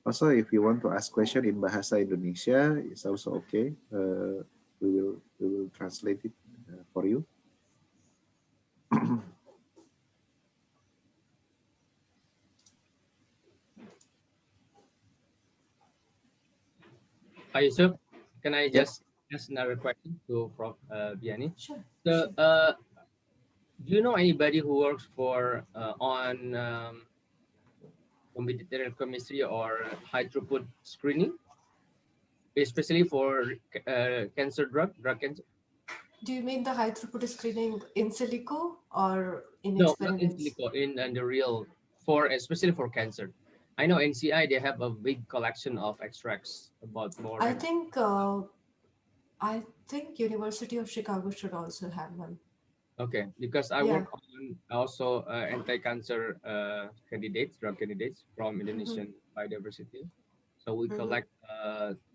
Also, if you want to ask question in Bahasa Indonesia, it's also okay. We will translate it for you. Yusuf, can I Yep. just ask another question to Prof. Biyani? Sure, So, sure. do you know anybody who works for on computational chemistry or high throughput screening, especially for cancer drug cancer? Do you mean the high throughput screening in silico or in No, not in experiments? silico, in the real, for especially for cancer. I know NCI they have a big collection of extracts, about more I than. think University of Chicago should also have one. Okay, because I Yeah. work on also anti-cancer candidates, drug candidates from Mm-hmm. Indonesian biodiversity. So we Mm-hmm. collect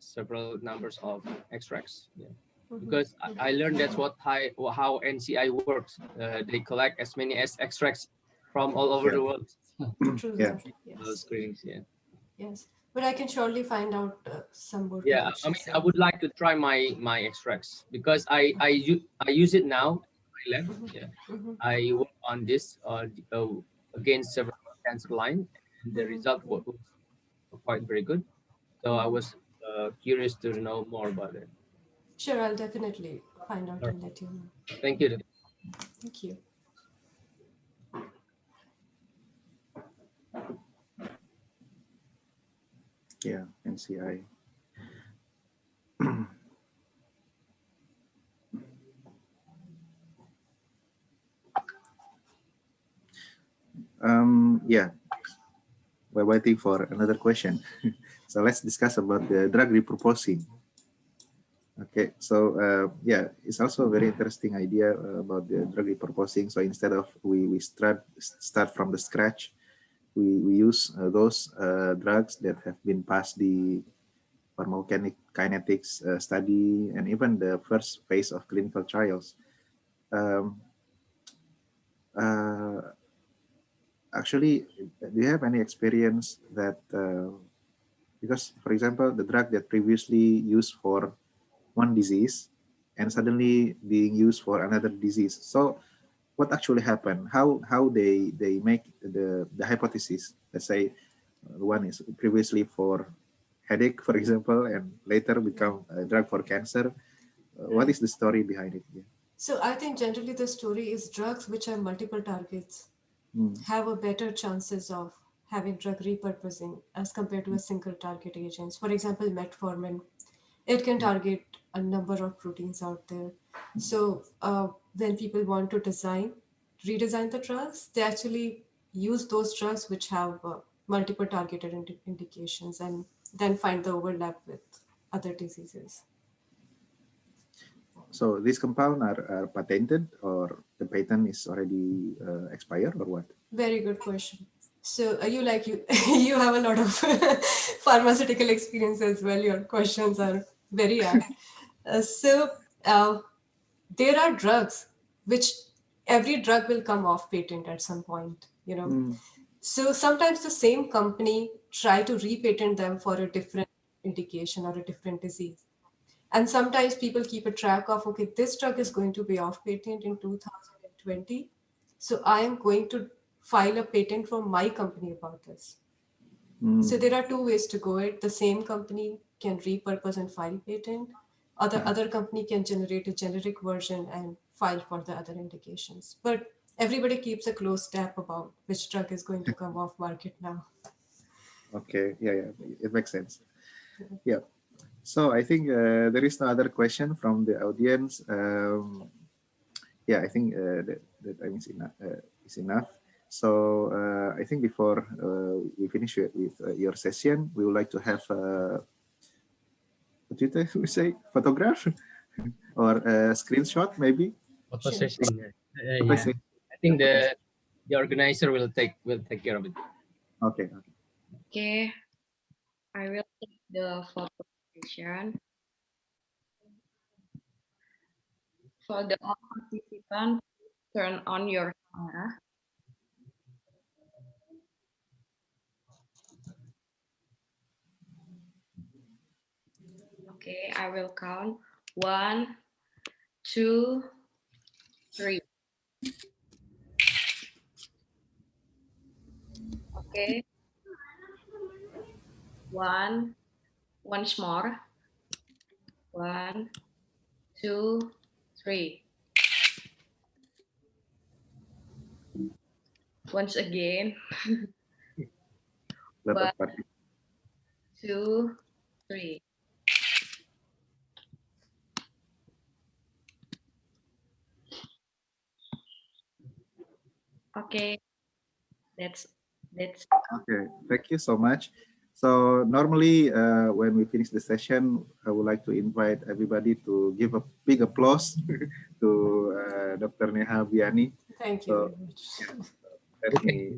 several numbers of extracts. Yeah, Mm-hmm. because I learned that's what how NCI works. They collect as many as extracts from all over Yeah. the world. True Yeah. that. Those Yes. screenings, yeah. Yes. But I can surely find out some more Yeah, I mean, collections I and. would like to try my extracts because I use it now in my lab. Mhm, Yeah, mhm, I work on this against several cancer line, and the mhm. result was quite very good. So I Mhm. was curious to know more about it. Sure, I'll definitely find out All and right. let you know. Thank you. Thank you. Yeah. NCI. Yeah. We're waiting for another question. So let's discuss about the drug repurposing. Okay, so yeah, it's also a very interesting idea about the drug repurposing. So instead of we start from the scratch, we use those drugs that have been past the pharmacokinetics study and even the first phase of clinical trials. Um, uh, Actually, do you have any experience that because, for example, the drug that previously used for one disease and suddenly being used for another disease. So what actually happened? How they make the hypothesis? Let's say one is previously for headache, for example, and later Right. become a drug for cancer. What Right. is the story behind it? Yeah. So I think generally the story is drugs which have multiple targets Mm, have a better chances of having drug repurposing as compared to a single target agents. For example, metformin, it can mm, target a number of proteins out there. So when people want to redesign the drugs, they actually use those drugs which have multiple targeted indications and then find the overlap with other diseases. so these compounds are patented or the patent is already expired or what? Very good question. So you you have a lot of pharmaceutical experience as well. Your questions are very apt. So uh, there are drugs which every drug will come off patent at some point, you know. Mm. So sometimes the same company try to repatent them for a different indication or a different disease. And sometimes people keep a track of, okay, this drug is going to be off patent in 2020. So I am going to file a patent for my company about this. So Mm. there are two ways to go it. The same company can repurpose and file patent, or the other company can generate a generic version and file for the other indications. But everybody keeps a close tab about which drug is going to come off market now. Okay, yeah, yeah, it makes sense. Yeah. So I think there is no other question from the audience. Yeah, I think that time is enough. So I think before we finish with your session, we would like to have what do you say, photograph or a screenshot maybe. Photo Sure. session. Photo Yeah, session. I Yeah, think photo. the organizer will take care of it. Okay, okay. Okay, I will take the photo session. For the all participants, turn on your camera. Okay, I will count. 1, 2, 3. Okay, one, once more. 1, 2, 3. Once again. Lot One, of party. 2, 3. Okay, that's that's Okay, thank you so much. So normally when we finish the session, I would like to invite everybody to give a big applause to Dr. Neha Biyani. Thank you So very much. yeah, let Okay, me.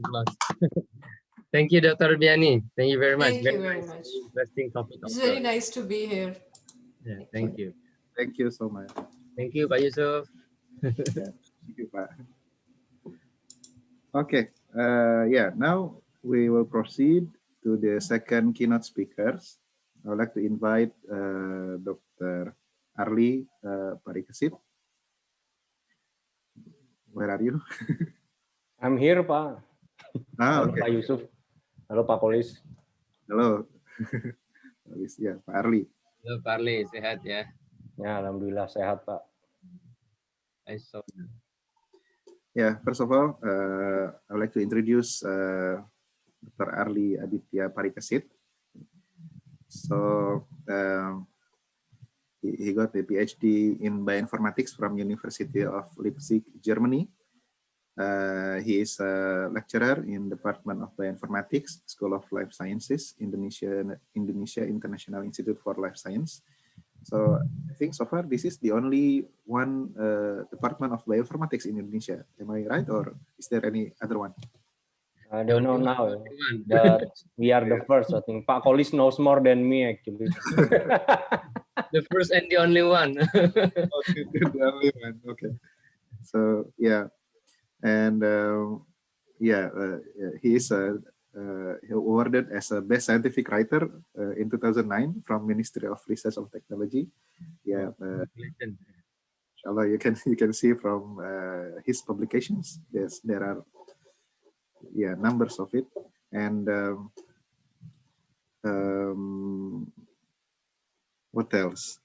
thank you, Dr. Biyani. Thank you very much. Thank Very you very nice, much. very interesting topic of It's very yours. nice to be here. Yeah, Thank thank you. you. Thank you so much. Thank you, Pak Yusuf. Yeah, thank you, Pak. Okay, yeah, now we will proceed to the second keynote speakers. I would like to invite Dr. Arli Parikesit. Where are you? I'm here, Pak. Ah, Halo, okay. Pak Yusuf. Halo, Pak Kolis. Hello. Ya, Pak Arli. Halo, Parli, sehat ya? Ya, Alhamdulillah sehat, Pak. I saw. Yeah, first of all, I would like to introduce Dr. Arli Aditya Parikesit. So he got a PhD in bioinformatics from University of Leipzig, Germany. He is a lecturer in Department of Bioinformatics, School of Life Sciences, Indonesia International Institute for Life Science. So I think so far this is the only one Department of Bioinformatics in Indonesia. Am I right, or is there any other one? I don't know Only now one. that we are the first. I think Pak Kolis knows more than me, actually. The first and the only one. Okay, the only one. Okay. So yeah, and yeah, he is awarded as a best scientific writer in 2009 from Ministry of Research and Technology. Yeah, Congratulations. inshallah you can see from his publications. Yes, there are numbers of it, and um, what else?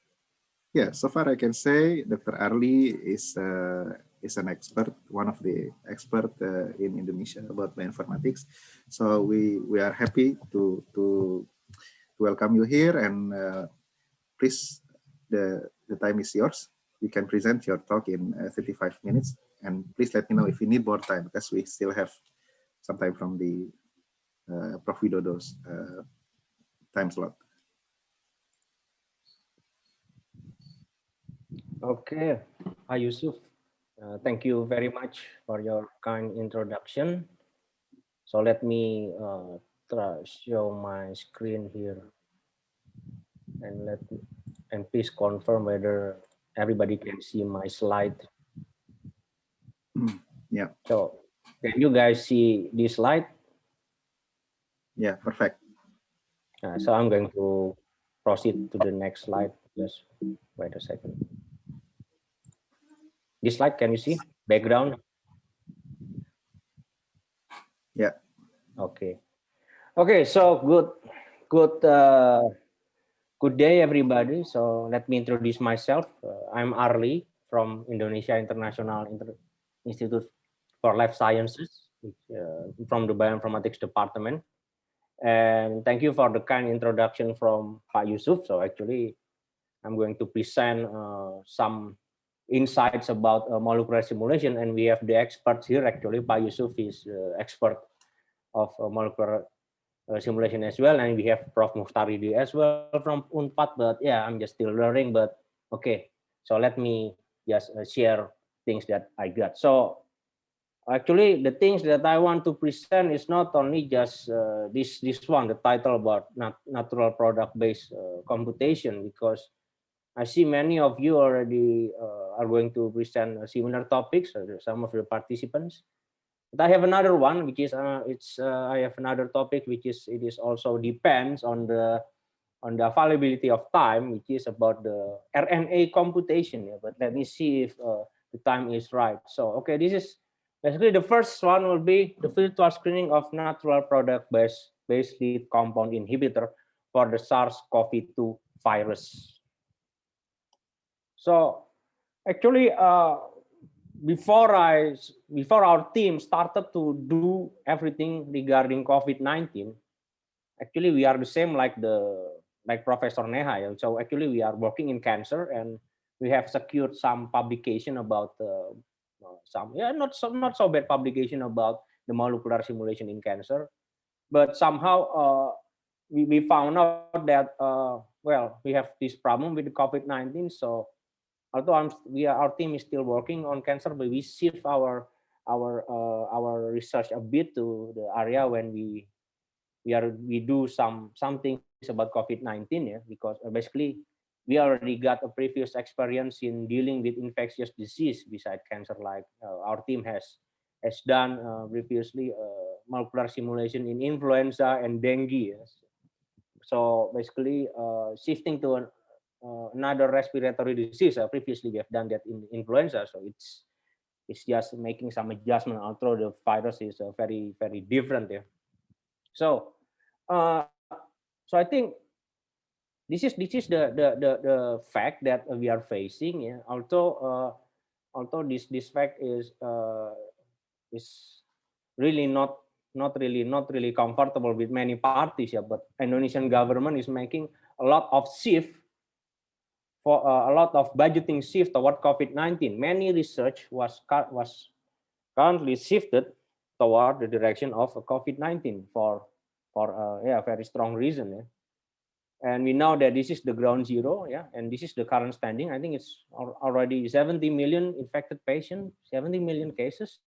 Yeah, so far I can say Dr. Arli is an expert, one of the expert in Indonesia about bioinformatics. So we are happy to welcome you here, and please the time is yours. You can present your talk in 35 minutes, and please let me know if you need more time because we still have some time from the Prof. Widodo's time slot. Okay, Pak Yusuf. Thank you very much for your kind introduction. So let me show my screen here, and please confirm whether everybody can see my slide. Yeah. So can you guys see this slide? Yeah. Perfect. So I'm going to proceed to the next slide. Just wait a second. This slide, can you see background? Yeah. Okay. Okay. So good, good day, everybody. So let me introduce myself. I'm Arli from Indonesia International Institute for Life Sciences, from the Bioinformatics Department. And thank you for the kind introduction from Pak Yusuf. So actually, I'm going to present some insights about molecular simulation, and we have the experts here. Actually, Pak Yusuf is expert of molecular simulation as well, and we have Prof. Mustaridi as well from Unpad. But yeah, I'm just still learning. But okay, so let me just share things that I got. So actually, the things that I want to present is not only just this one, the title about natural product based computation, because I see many of you already are going to present similar topics. Some of the participants, but I have another one, which is I have another topic, which is it is also depends on the availability of time, which is about the RNA computation. Yeah, but let me see if the time is right. So okay, this is basically the first one will be the virtual screening of natural product based lead compound inhibitor for the SARS-CoV-2 virus. So actually, before our team started to do everything regarding COVID-19, actually we are the same like Professor Neha. Yeah? So actually we are working in cancer, and we have secured some publication about some not so bad publication about the molecular simulation in cancer, but somehow we found out that well, we have this problem with the COVID-19. So although our team is still working on cancer, but we shift our research a bit to the area when we do some things about COVID-19, yeah, because basically we already got a previous experience in dealing with infectious disease beside cancer, like our team has done previously molecular simulation in influenza and dengue. Yes. So basically shifting to another respiratory disease. Previously we have done that in influenza, so it's just making some adjustment, although the virus is very different. Yeah. So uh, so I think this is the fact that we are facing. Yeah. Although this fact is really not really comfortable with many parties. Yeah, but Indonesian government is making a lot of shift for a lot of budgeting shift toward COVID-19. Many research was currently shifted toward the direction of COVID-19 for yeah, very strong reason. Yeah. And we know that this is the ground zero, yeah, and this is the current standing. I think it's already 70 million infected patients, 70 million cases,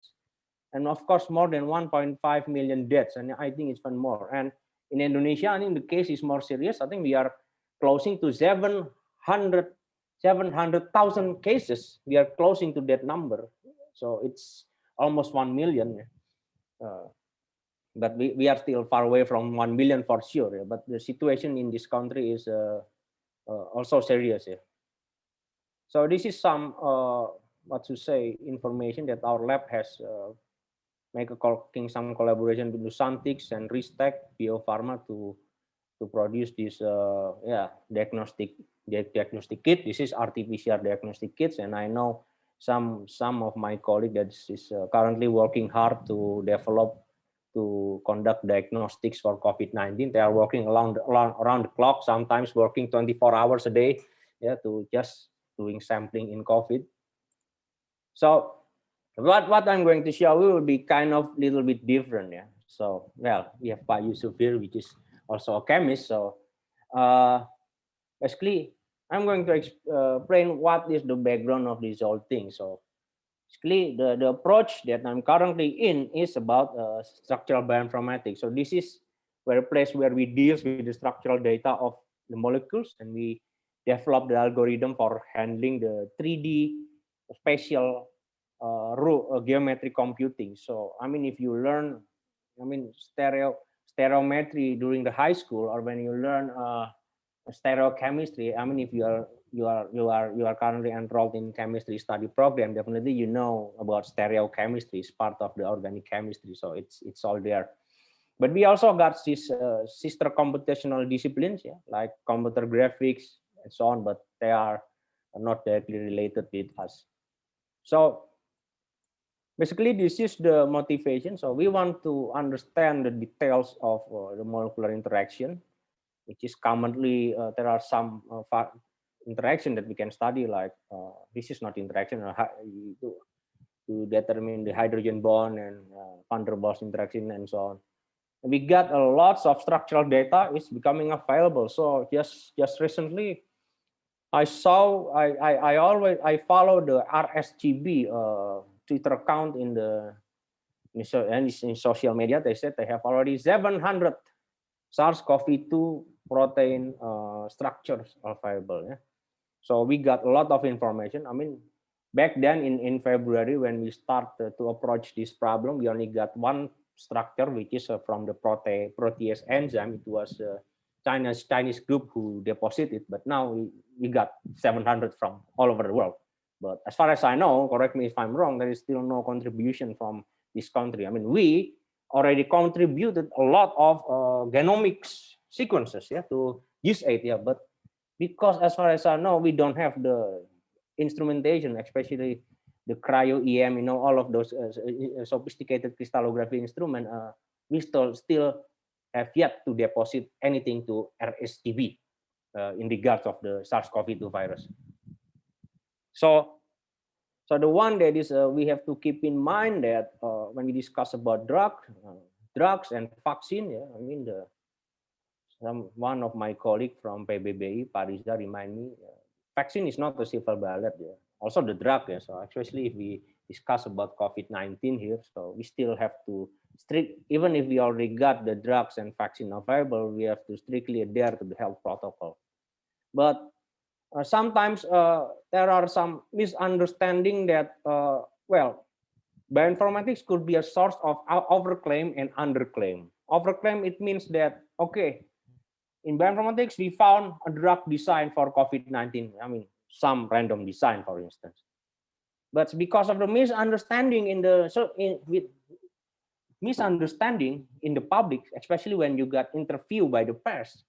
and of course more than 1.5 million deaths, and I think it's even more. And in Indonesia, I think the case is more serious. I think we are closing to 700,000 cases. We are closing to that number, so it's almost 1 million. Uh, but we are still far away from 1 million for sure. Yeah. But the situation in this country is also serious. Yeah. So this is some what to say information that our lab has making some collaboration with Nusantix and Ristek Biopharma to produce this yeah, diagnostic kit. This is RT-PCR diagnostic kits, and I know some of my colleagues that is currently working hard to develop to conduct diagnostics for COVID-19. They are working around the clock, sometimes working 24 hours a day, yeah, to just doing sampling in COVID. So what I'm going to show you will be kind of little bit different. Yeah. So well, we have Pak Yusuf here, which is also a chemist. So uh, basically, I'm going to explain what is the background of this whole thing. So basically, the approach that I'm currently in is about structural bioinformatics. So this is where a place where we deal with the structural data of the molecules, and we developed the algorithm for handling the 3D spatial geometry computing. So I mean, if you learn, I mean, stereometry during the high school, or when you learn stereochemistry, I mean, if you are currently enrolled in chemistry study program, definitely you know about stereochemistry. It's part of the organic chemistry, so it's all there. But we also got these sister computational disciplines, yeah, like computer graphics and so on, but they are not directly related with us. So basically, this is the motivation. So we want to understand the details of the molecular interaction, which is commonly there are some interaction that we can study, like this is not interaction, to determine the hydrogen bond and van der Waals interaction and so on. We got a lots of structural data is becoming available. So just recently, I saw I follow the RSGB Twitter account in social media. They said they have already 700 SARS-CoV-2 protein structures available. Yeah? So we got a lot of information. I mean, back then in February when we started to approach this problem, we only got one structure, which is from the protease enzyme. It was Chinese group who deposited, but now we got 700 from all over the world. But as far as I know, correct me if I'm wrong, there is still no contribution from this country. I mean, we already contributed a lot of genomics sequences, yeah, to GIS8, yeah, but because as far as I know, we don't have the instrumentation, especially the cryo EM, all of those sophisticated crystallography instrument. We still have yet to deposit anything to RSTB in regards of the SARS-CoV-2 virus. So the one that is we have to keep in mind that when we discuss about drugs and vaccine, yeah, I mean one of my colleague from PBBI, Pariza, remind me, vaccine is not a silver bullet. Yeah. Also the drug. Yeah. So especially if we discuss about COVID-19 here, so we still have to even if we already got the drugs and vaccine available, we have to strictly adhere to the health protocol. But sometimes there are some misunderstanding that, well, bioinformatics could be a source of overclaim and underclaim. Overclaim, it means that, okay, in bioinformatics, we found a drug design for COVID-19. I mean, some random design, for instance. But because of the misunderstanding with misunderstanding in the public, especially when you got interviewed by the press,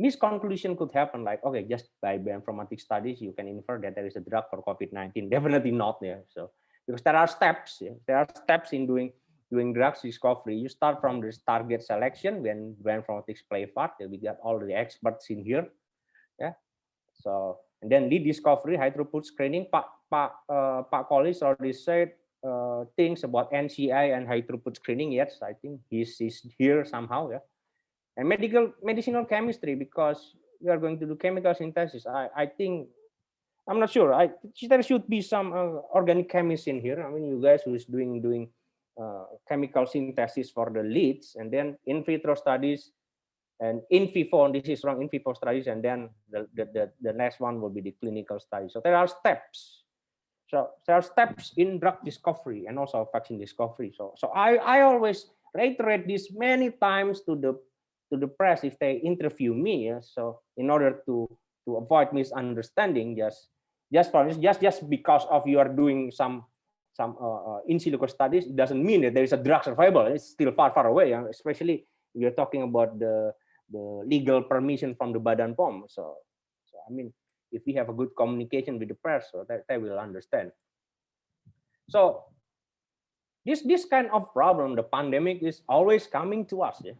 misconclusion could happen. Like, okay, just by bioinformatics studies, you can infer that there is a drug for COVID-19. Definitely not there. So because there are steps, yeah? There are steps in doing drugs discovery. You start from this target selection when bioinformatics play part. We got all the experts in here, yeah. So and then lead discovery, high throughput screening. Pak Collis already said things about NCI and high throughput screening. Yes, I think he's here somehow, yeah. And medicinal chemistry, because we are going to do chemical synthesis. I think I'm not sure. There should be some organic chemists in here. I mean, you guys who is doing chemical synthesis for the leads, and then in vitro studies, and in vivo. And this is wrong, in vivo studies, and then the next one will be the clinical studies. So there are steps. So there are steps in drug discovery and also vaccine discovery. So I always reiterate this many times to the press if they interview me. Yeah? So in order to avoid misunderstanding, just because of you are doing some in silico studies, it doesn't mean that there is a drug survival. It's still far away. Yeah? Especially if you're talking about the legal permission from the Badan POM. So I mean, if we have a good communication with the press, so they will understand. So this kind of problem, the pandemic, is always coming to us. Yeah?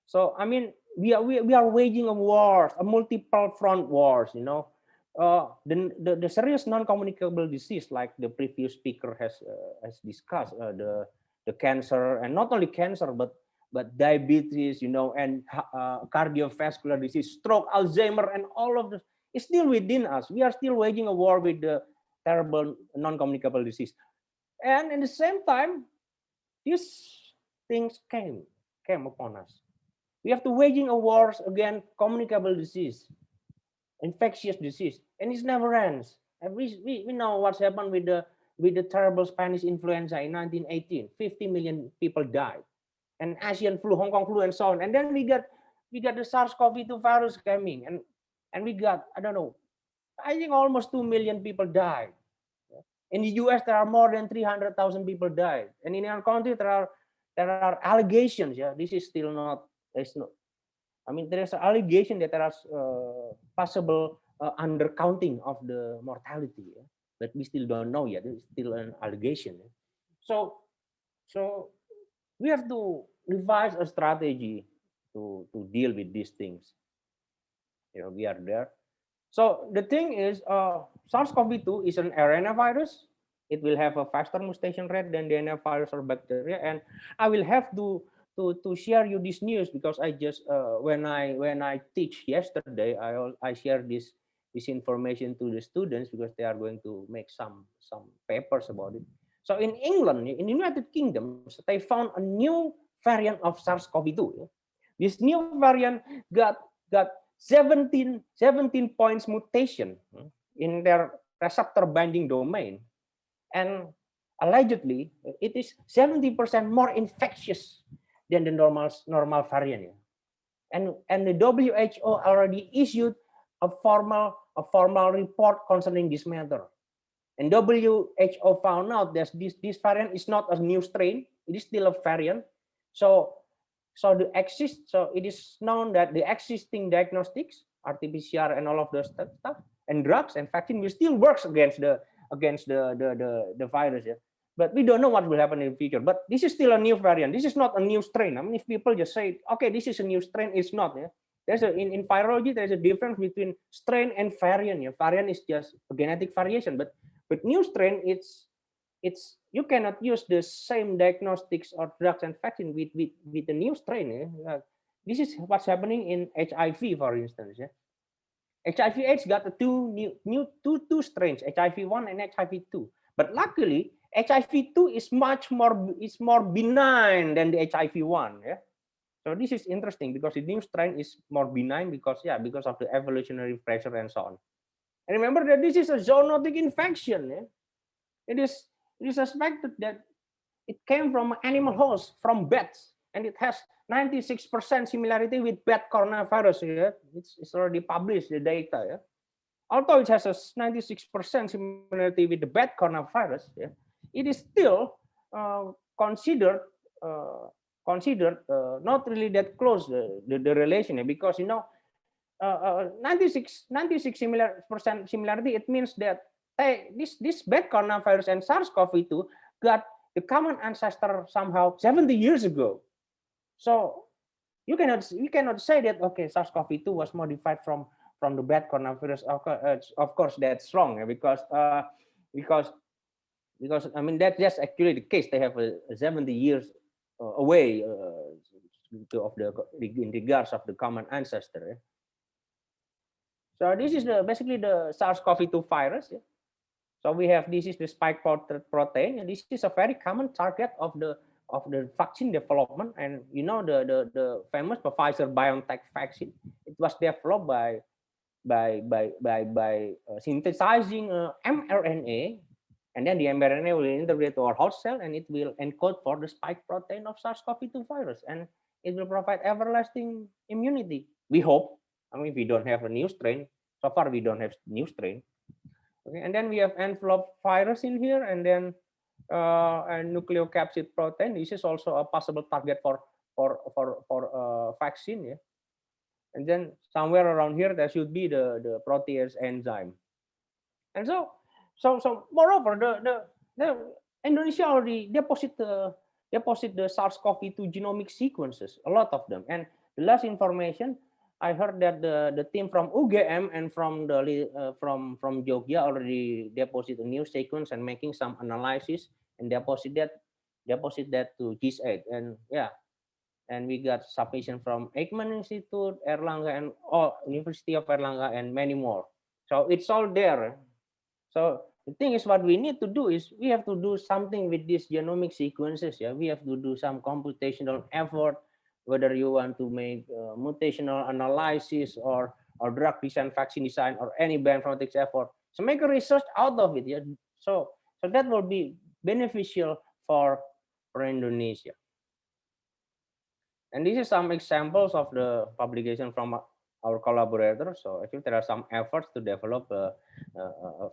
So I mean, we are waging a war, a multiple front wars. The serious non-communicable disease, like the previous speaker has discussed, the cancer, and not only cancer, but diabetes, and cardiovascular disease, stroke, Alzheimer, and all of this is still within us. We are still waging a war with the terrible non-communicable disease, and at the same time, these things came upon us. We have to waging a wars against communicable disease, infectious disease, and it never ends. And we know what's happened with the terrible Spanish influenza in 1918. 50 million people died, and Asian flu, Hong Kong flu, and so on. And then we got the SARS-CoV-2 virus coming, and we got, I don't know, I think almost 2 million people died. In the US, there are more than 300,000 people died, and in our country there are allegations. Yeah, this is still not. There's no. I mean, there is an allegation that there are possible undercounting of the mortality, yeah? But we still don't know yet. It's still an allegation. Yeah? So, so we have to revise a strategy to deal with these things. We are there. So the thing is, SARS-CoV-2 is an RNA virus. It will have a faster mutation rate than DNA virus or bacteria. And I will have to share you this news because I just when I teach yesterday, I share this information to the students because they are going to make some papers about it. So in England, in the United Kingdom, they found a new variant of SARS-CoV-2. This new variant got 17 points mutation in their receptor binding domain, and allegedly it is 70% more infectious than the normal variant. And the WHO already issued a formal report concerning this matter. And WHO found out that this variant is not a new strain; it is still a variant. So it is known that the existing diagnostics, RT-PCR, and all of those stuff, and drugs and vaccine will still works against the virus. Yeah? But we don't know what will happen in the future. But this is still a new variant. This is not a new strain. I mean, if people just say, okay, this is a new strain, it's not. Yeah? In virology, there's a difference between strain and variant. Yeah? Variant is just a genetic variation, but new strain, it's you cannot use the same diagnostics or drugs and vaccine with the new strain. This is what's happening in HIV, for instance. Yeah? HIV/AIDS got the two strains, HIV-1 and HIV-2. But luckily, HIV-2 is more benign than the HIV-1. Yeah. So this is interesting because the new strain is more benign because of the evolutionary pressure and so on. And remember that this is a zoonotic infection. Yeah? It is suspected that it came from animal host, from bats, and it has 96% similarity with bat coronavirus. Yeah? It's already published, the data. Yeah? Although it has a 96% similarity with the bat coronavirus, yeah, it is still considered not really that close, the relation, because 96 percent similarity. It means that this bat coronavirus and SARS-CoV-2 got the common ancestor somehow 70 years ago. So you cannot say that, okay, SARS-CoV-2 was modified from the bat coronavirus. Of course that's wrong, because I mean that's actually the case. They have a 70 years away in regards of the common ancestor. So this is basically the SARS-CoV-2 virus. Yeah? So we have, this is the spike protein, and this is a very common target of the vaccine development. And the famous Pfizer BioNTech vaccine, it was developed by synthesizing mRNA, and then the mRNA will integrate to our host cell, and it will encode for the spike protein of SARS-CoV-2 virus, and it will provide everlasting immunity. We hope. I mean, we don't have a new strain. So far, we don't have new strain. Okay, and then we have envelope virus in here, and then a nucleocapsid protein. This is also a possible target for vaccine. Yeah? And then somewhere around here, there should be the protease enzyme. And so moreover, the Indonesia already deposit the SARS-CoV-2 genomic sequences, a lot of them. And the last information, I heard that the team from UGM and from Jogja already deposit a new sequence and making some analysis and deposit that to GIS8. And yeah, and we got submission from Eijkman Institute, Erlangga, and University of Erlangga, and many more. So it's all there. So the thing is, what we need to do is we have to do something with these genomic sequences. Yeah, we have to do some computational effort. whether you want to make mutational analysis or drug design, vaccine design, or any bioinformatics effort. So make a research out of it. Yeah. So that will be beneficial for Indonesia. And this is some examples of the publication from our collaborators. So actually there are some efforts to develop a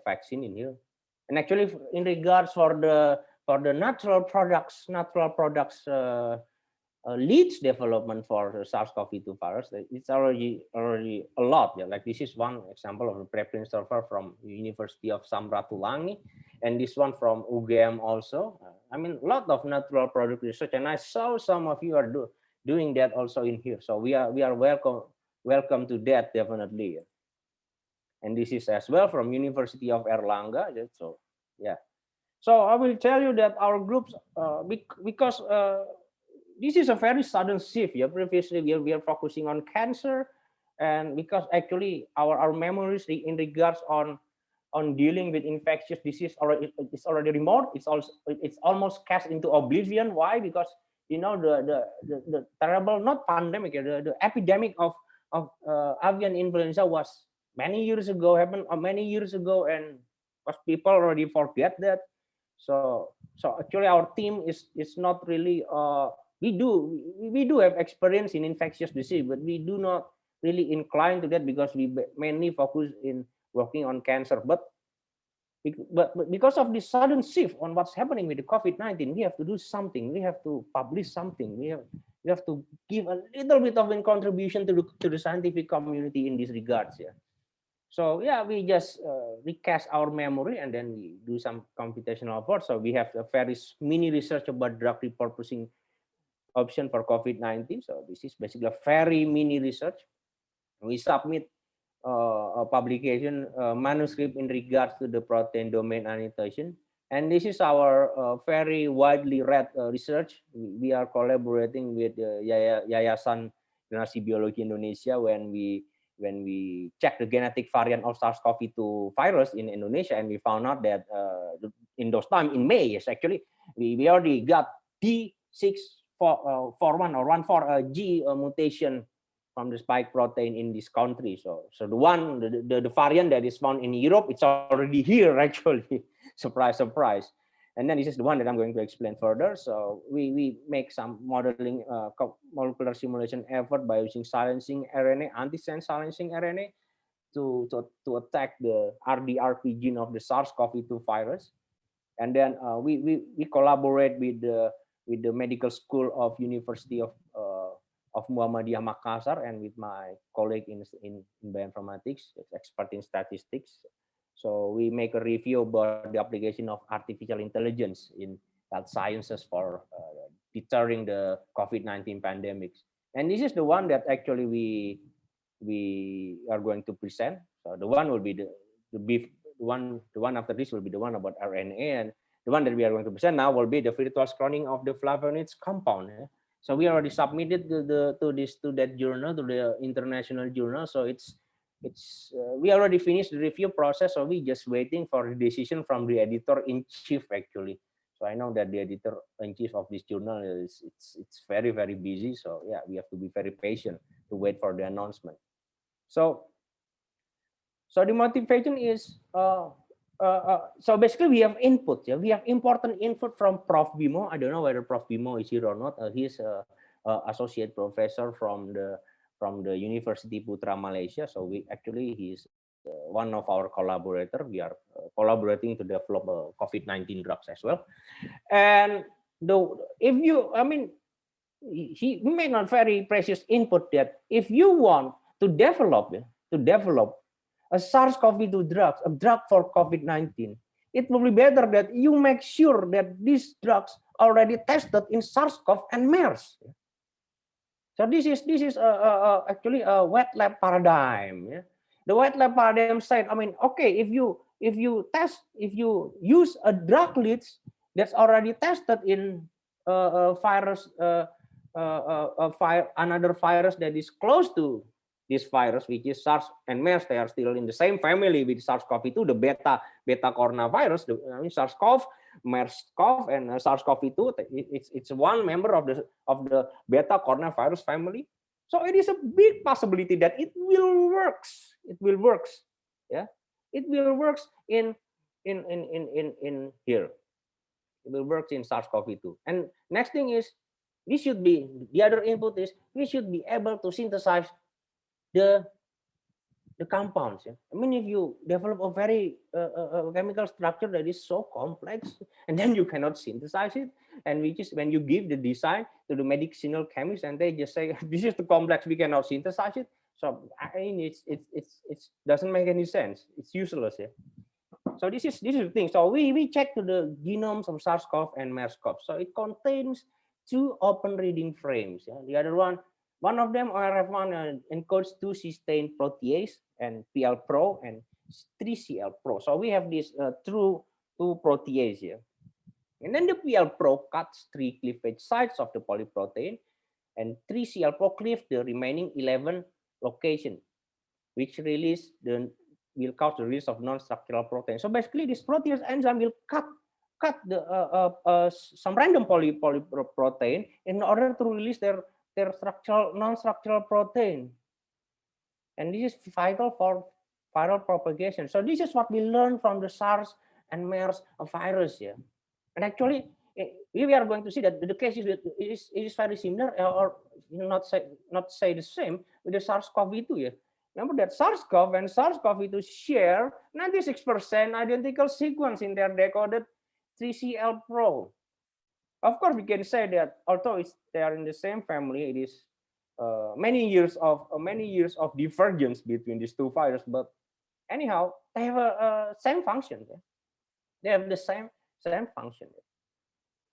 vaccine in here. And actually in regards for the natural products leads development for the SARS-CoV-2 virus, it's already a lot. Yeah, like this is one example of a preprint server from University of Samratulangi, and this one from UGM also. I mean, a lot of natural product research, and I saw some of you are doing that also in here. So we are welcome to that definitely. Yeah. And this is as well from University of Erlangga. So yeah. So I will tell you that our groups, because this is a very sudden shift. Yeah, previously we are focusing on cancer, and because actually our memories in regards on dealing with infectious disease already it's already remote. It's almost cast into oblivion. Why? Because you know the terrible, not pandemic, the epidemic of avian influenza was many years ago, happened many years ago, and because people already forget that. So actually our team is not really we do have experience in infectious disease, but we do not really incline to that because we mainly focus in working on cancer. But because of this sudden shift on what's happening with the COVID-19, we have to do something. We have to publish something. We have to give a little bit of a contribution to the scientific community in these regards. Yeah. So yeah, we just recast our memory and then we do some computational effort. So we have a very mini research about drug repurposing option for COVID-19. So this is basically a very mini research. We submit a publication manuscript in regards to the protein domain annotation. And this is our very widely read research. We are collaborating with Yayasan Generasi Biologi Indonesia when we check the genetic variant of SARS-CoV-2 virus in Indonesia, and we found out that in those time in May, yes, actually we already got D641 or 14G mutation from the spike protein in this country. So the variant that is found in Europe, it's already here actually. Surprise, surprise. And then this is the one that I'm going to explain further. So we make some modeling molecular simulation effort by using silencing RNA, antisense silencing RNA to attack the RDRP gene of the SARS-CoV-2 virus. And then we collaborate with the medical school of University of Muhammadiyah Makassar and with my colleague in bioinformatics, expert in statistics. So we make a review about the application of artificial intelligence in health sciences for deterring the COVID-19 pandemics. And this is the one that actually we are going to present. So the one will be the one after this will be the one about RNA, and the one that we are going to present now will be the virtual screening of the flavonoids compound. Yeah? So we already submitted to that journal, to the international journal. So it's we already finished the review process. So we just waiting for the decision from the editor in chief actually. So I know that the editor in chief of this journal it's very very busy. So yeah, we have to be very patient to wait for the announcement. So the motivation is so basically we have input. Yeah, we have important input from Prof. Bimo. I don't know whether Prof. Bimo is here or not. He's associate professor from the University Putra Malaysia. So he's one of our collaborator. We are collaborating to develop COVID-19 drugs as well. And he made a very precious input that if you want to develop a SARS-CoV-2 drug, a drug for COVID-19, it will be better that you make sure that these drugs already tested in SARS-CoV and MERS. So this is actually a wet lab paradigm. Yeah? The wet lab paradigm said, okay, if you use a drug leads that's already tested in virus, another virus that is close to this virus, which is SARS and MERS, they are still in the same family with SARS-CoV-2, the beta coronavirus, SARS-CoV, MERS-CoV and SARS-CoV-2. It's one member of the beta coronavirus family. So it is a big possibility that it will works. It will works. Yeah, it will works in here. It will work in SARS-CoV-2. And next thing is, we should be, the other input is, we should be able to synthesize the compounds. Yeah? I mean, if you develop a very chemical structure that is so complex, and then you cannot synthesize it, and which is when you give the design to the medicinal chemists, and they just say this is too complex, we cannot synthesize it. So I mean, it doesn't make any sense. It's useless. Yeah. So this is the thing. So we check to the genomes of SARS-CoV and MERS-CoV. So it contains two open reading frames. Yeah? The other one of them, ORF1, encodes two cysteine protease and PL-PRO and 3CL-PRO. So we have these two protease here. And then the PL-PRO cuts 3 cleavage sites of the polyprotein, and 3CL-PRO cleaves the remaining 11 locations, which will cause the release of non-structural protein. So basically, this protease enzyme will cut the some random polyprotein in order to release their non-structural protein, and this is vital for viral propagation. So this is what we learned from the SARS and MERS virus. Yeah, and actually, we are going to see that the case is very similar, or not say the same with the SARS-CoV-2. Yeah. Remember that SARS-CoV and SARS-CoV-2 share 96% identical sequence in their decoded 3CL-PRO. Of course, we can say that although they are in the same family, it is many years of divergence between these two viruses. But anyhow, they have a same function. Yeah? They have the same function. Yeah?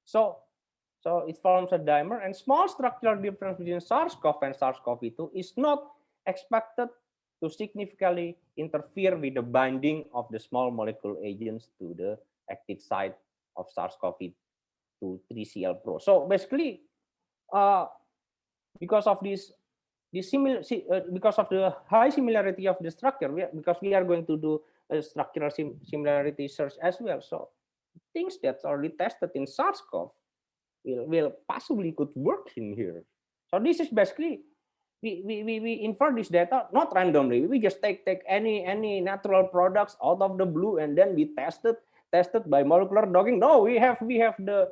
So it forms a dimer, and small structural difference between SARS-CoV and SARS-CoV-2 is not expected to significantly interfere with the binding of the small molecule agents to the active site of SARS-CoV-2 3CL-PRO. So basically, because of because of the high similarity of the structure, because we are going to do a structural similarity search as well. So things that are already tested in SARS-CoV will possibly could work in here. So this is basically, we infer this data not randomly. We just take any natural products out of the blue, and then we tested by molecular docking. No, we have the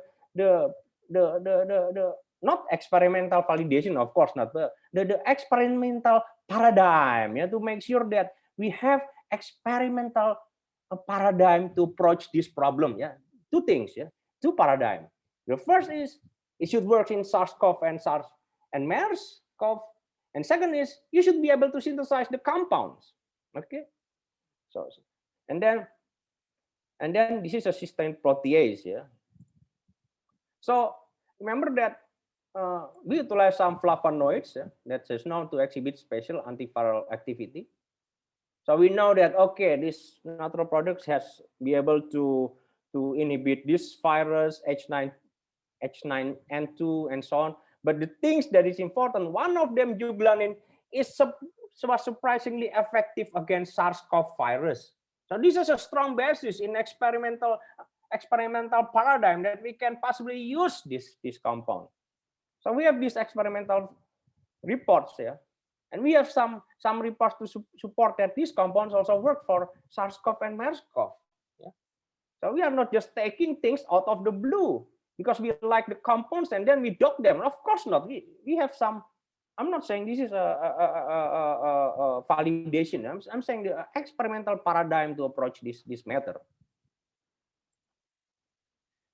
not experimental validation, of course not, but the experimental paradigm, yeah, to make sure that we have experimental paradigm to approach this problem. Yeah, two things. Yeah, two paradigm. The first is it should work in SARS-CoV and MERS-CoV. And second is you should be able to synthesize the compounds. Okay. So and then this is a cysteine protease. Yeah. So remember that we utilize some flavonoids, yeah, that is known to exhibit special antiviral activity. So we know that okay, this natural products has be able to inhibit this virus H9N2 and so on. But the things that is important, one of them, jugulanin, was surprisingly effective against SARS-CoV virus. So this is a strong basis in experimental paradigm that we can possibly use this compound. So we have these experimental reports here, and we have some reports to support that these compounds also work for SARS-CoV and MERS-CoV. Yeah? So we are not just taking things out of the blue because we like the compounds and then we dock them. Of course not. We have some. I'm not saying this is a validation. I'm saying the experimental paradigm to approach this matter.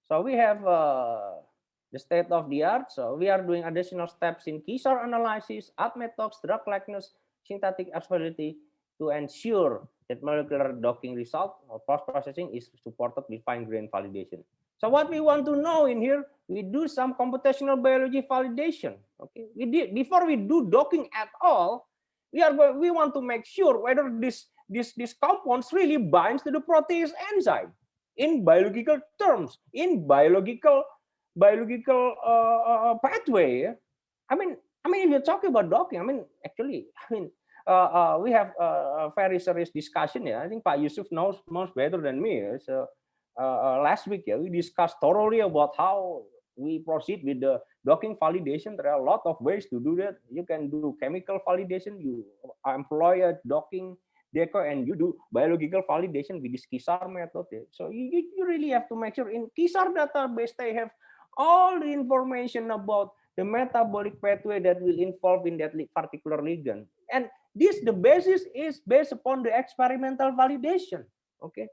So we have the state of the art. So we are doing additional steps in Kezar analysis, ADMET-Tox, drug likeness, synthetic stability to ensure that molecular docking result or post-processing is supported with fine-grained validation. So what we want to know in here, we do some computational biology validation. Okay, before we do docking at all, we want to make sure whether this compounds really binds to the protease enzyme in biological terms, in biological pathway. I mean, if you're talking about docking, we have a very serious discussion. Yeah, I think Pak Yusuf knows better than me. So last week, yeah, we discussed thoroughly about how we proceed with the docking validation. There are a lot of ways to do that. You can do chemical validation, you employ a docking deco, and you do biological validation with this KISAR method. Yeah. So you really have to make sure in KISAR database they have all the information about the metabolic pathway that will involve in that particular ligand. And this, the basis is based upon the experimental validation. Okay.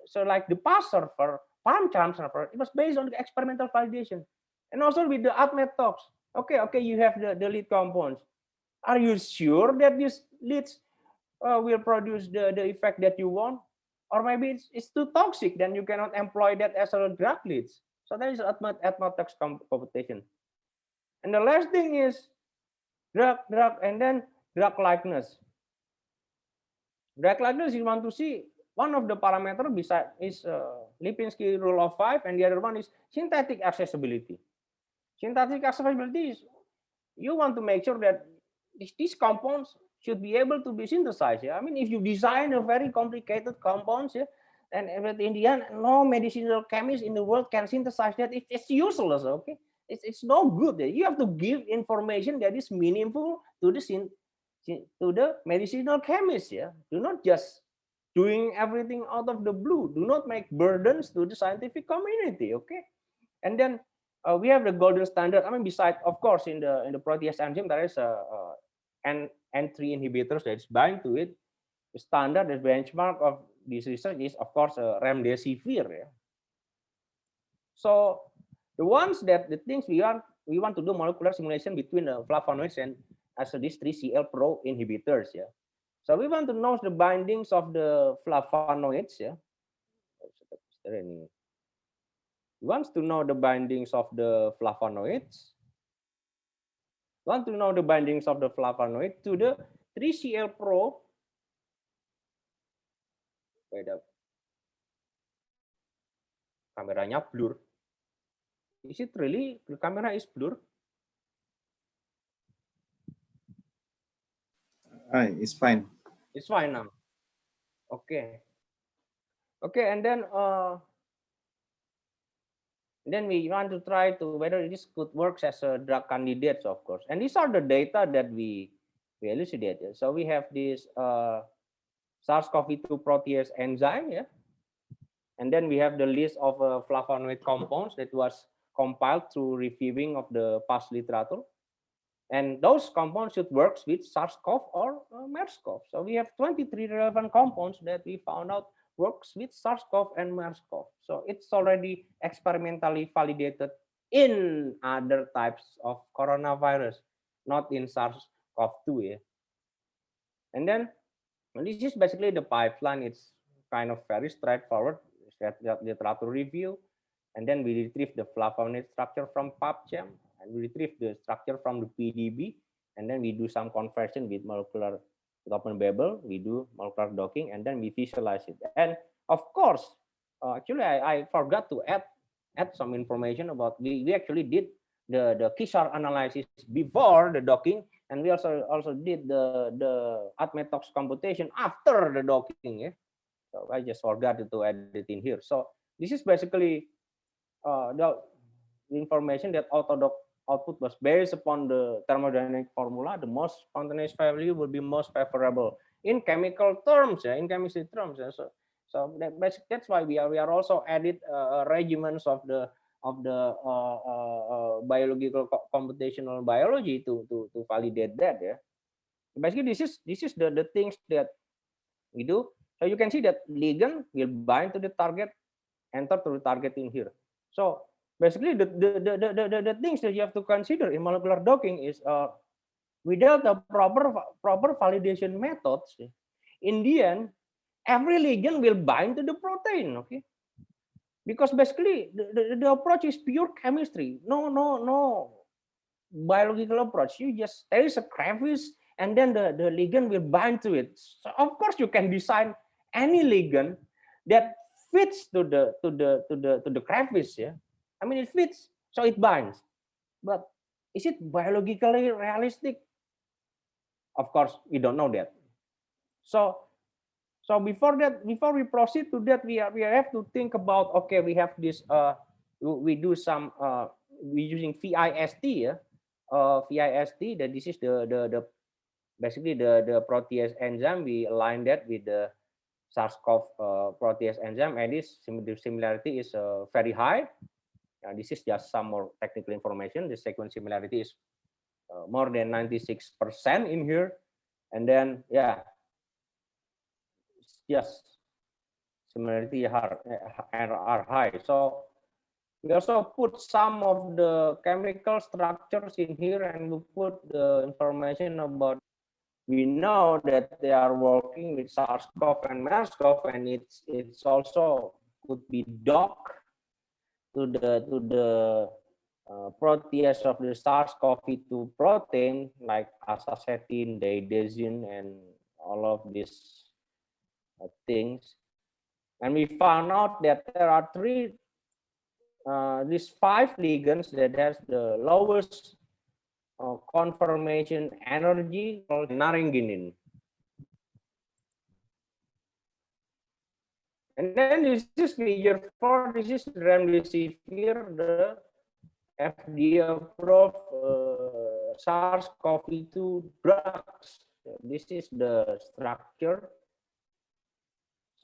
So like the PAS server, palm charm server, it was based on the experimental validation. And also with the ADMET talks. Okay, you have the lead compounds. Are you sure that these leads will produce the effect that you want? Or maybe it's too toxic, then you cannot employ that as a drug leads. So that is ADMET tox computation. And the last thing is drug, and then drug likeness. Drug likeness, you want to see one of the parameter beside is Lipinski rule of 5, and the other one is synthetic accessibility. Synthetic accessibility is you want to make sure that these compounds should be able to be synthesized. Yeah? I mean, if you design a very complicated compounds, yeah, and in the end, no medicinal chemist in the world can synthesize that. It's useless. Okay, it's no good. You have to give information that is meaningful to the medicinal chemist. Yeah, do not just doing everything out of the blue. Do not make burdens to the scientific community. Okay, and then we have the golden standard. I mean, besides, of course, in the protease enzyme, there is N3 inhibitors that is bind to it. The standard, the benchmark of this research is, of course, remdesivir. Yeah? So the things we want to do molecular simulation between the flavonoids and as these 3CL pro inhibitors. Yeah. So we want to know the bindings of the flavonoids. Yeah. Is there any? We want to know the bindings of the flavonoids. Want to know the bindings of the flavonoid to the 3CL pro. Wait up. Kameranya blur. Is it really the camera is blur? It's fine. It's fine now. Okay. Okay, and then we want to try to whether this could work as a drug candidates, of course. And these are the data that we elucidated. So we have this SARS-CoV-2 protease enzyme, yeah. And then we have the list of flavonoid compounds that was compiled through reviewing of the past literature. And those compounds should work with SARS-CoV or MERS-CoV. So we have 23 relevant compounds that we found out works with SARS-CoV and MERS-CoV. So it's already experimentally validated in other types of coronavirus, not in SARS-CoV-2. Yeah? And then this is basically the pipeline. It's kind of very straightforward. Literature review, and then we retrieve the flavonoid structure from PubChem, and we retrieve the structure from the PDB, and then we do some conversion with molecular development Babel. We do molecular docking, and then we visualize it. And of course, actually, I forgot to add some information about we actually did the KISAR analysis before the docking, and we also did the ADMET-tox computation after the docking. Yeah? So I just forgot to add it in here. So this is basically the information that autodoc output was based upon the thermodynamic formula. The most spontaneous value will be most favorable in chemical terms, in chemistry terms. So that's why we are also added regimens of the biological computational biology to validate that. Yeah. Basically, this is the things that we do. So you can see that ligand will bind to the target, enter to the target in here. So basically the things that you have to consider in molecular docking is without the proper validation methods, in the end, every ligand will bind to the protein. Okay, because basically the approach is pure chemistry. No biological approach. You just there is a crevice, and then the ligand will bind to it. So of course you can design any ligand that fits to the crevice. Yeah, I mean it fits, so it binds. But is it biologically realistic? Of course we don't know that. So So before that, before we proceed to that, we have to think about, okay, we have this we do some we using VIST, yeah, VIST, that this is the basically the protease enzyme. We align that with the SARS-CoV protease enzyme, and this the similarity is very high. This is just some more technical information. The sequence similarity is more than 96% in here, and then yeah, just similarity are high. So we also put some of the chemical structures in here, and we put the information about. We know that they are working with SARS-CoV and MERS-CoV, and it's also could be docked to the protease of the SARS-CoV-2 protein like azacetine, daidazine, and all of these things. And we found out that there are these 5 ligands that has the lowest conformation energy called naringenin. And then this is figure 4. This is remdesivir, the FDA approved SARS-CoV-2 drugs. This is the structure.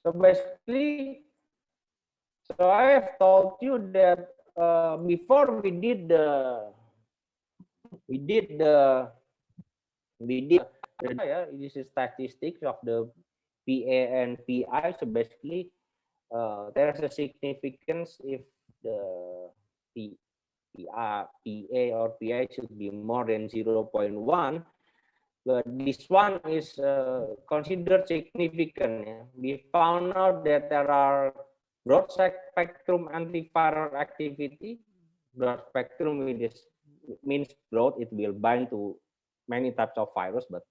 So basically, so I have told you that before we did this is statistics of the PA and PI. So basically, there's a significance if the PA or PI should be more than 0.1, but this one is considered significant. Yeah. We found out that there are broad spectrum antiviral activity. Broad spectrum means broad, it will bind to many types of virus, but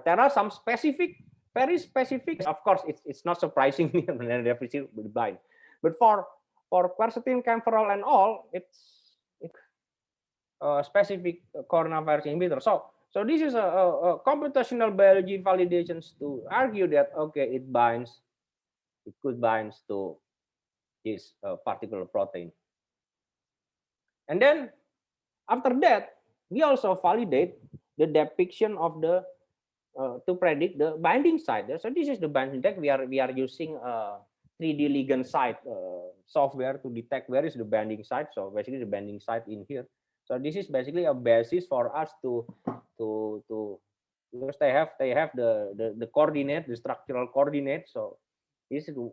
there are some specific, very specific. Of course, it's not surprising when the will bind, but for quercetin, camphorol, and all, it's specific coronavirus inhibitor. So this is a computational biology validations to argue that okay, it could bind to this particular protein. And then after that, we also validate the depiction of the to predict the binding site. So this is the binding site. We are using 3D ligand site software to detect where is the binding site. So basically the binding site in here. So this is basically a basis for us to because they have the coordinate, the structural coordinate. So this is the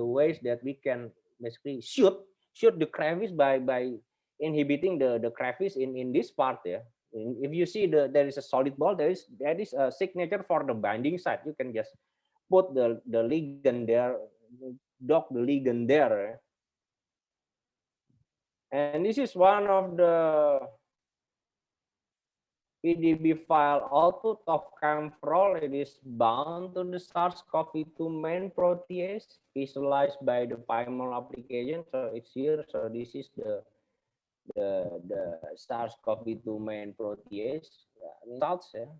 ways that we can basically shoot the crevice by inhibiting the crevice in this part there. If you see there is a solid ball, there is a signature for the binding site. You can just put the ligand there, dock the ligand there. And this is one of the PDB file output of camphorol. It is bound to the SARS-CoV-2 main protease, visualized by the PyMol application. So it's here. So this is the SARS-CoV-2 main protease results. Yeah.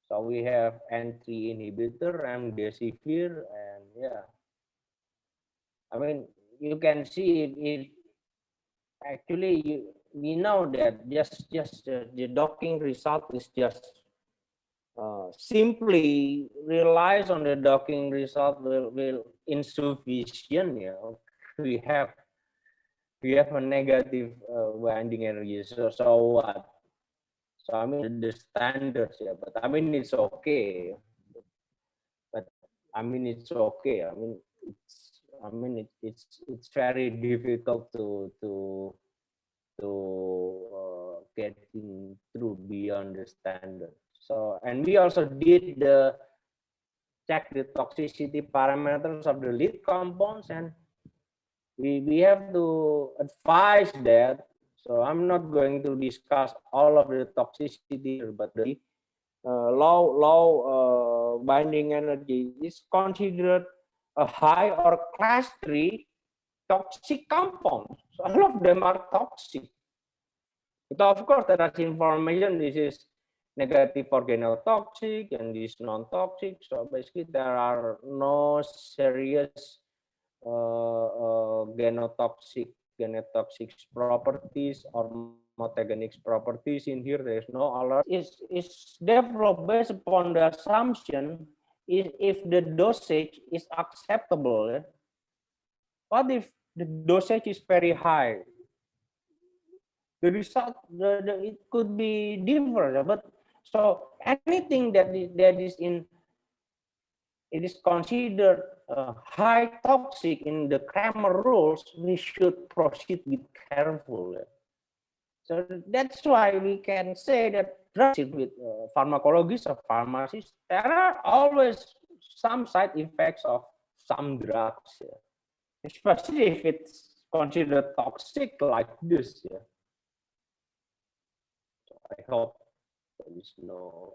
So we have N3 inhibitor, remdesivir, and yeah. I mean, you can see it actually we know that just the docking result is just simply relies on the docking result will insufficient. Yeah, we have a negative binding energy. So what? So I mean the standards, yeah, but I mean it's okay. But I mean it's okay. I mean it's very difficult to getting through beyond the standard. So and we also did check the toxicity parameters of the lead compounds, and we have to advise that. So I'm not going to discuss all of the toxicity, but the low binding energy is considered a high or class 3 toxic compound. So all of them are toxic. But of course, there is information. This is negative for genotoxic and this non-toxic. So basically, there are no serious genotoxic properties or mutagenic properties in here. There is no alert. Is developed based upon the assumption if the dosage is acceptable. What if the dosage is very high? The result, it could be different. But so anything that is in, it is considered high toxic in the Kramer rules, we should proceed with careful. So that's why we can say that drugs with pharmacologists or pharmacists, there are always some side effects of some drugs, especially if it's considered toxic like this. So I hope there is no.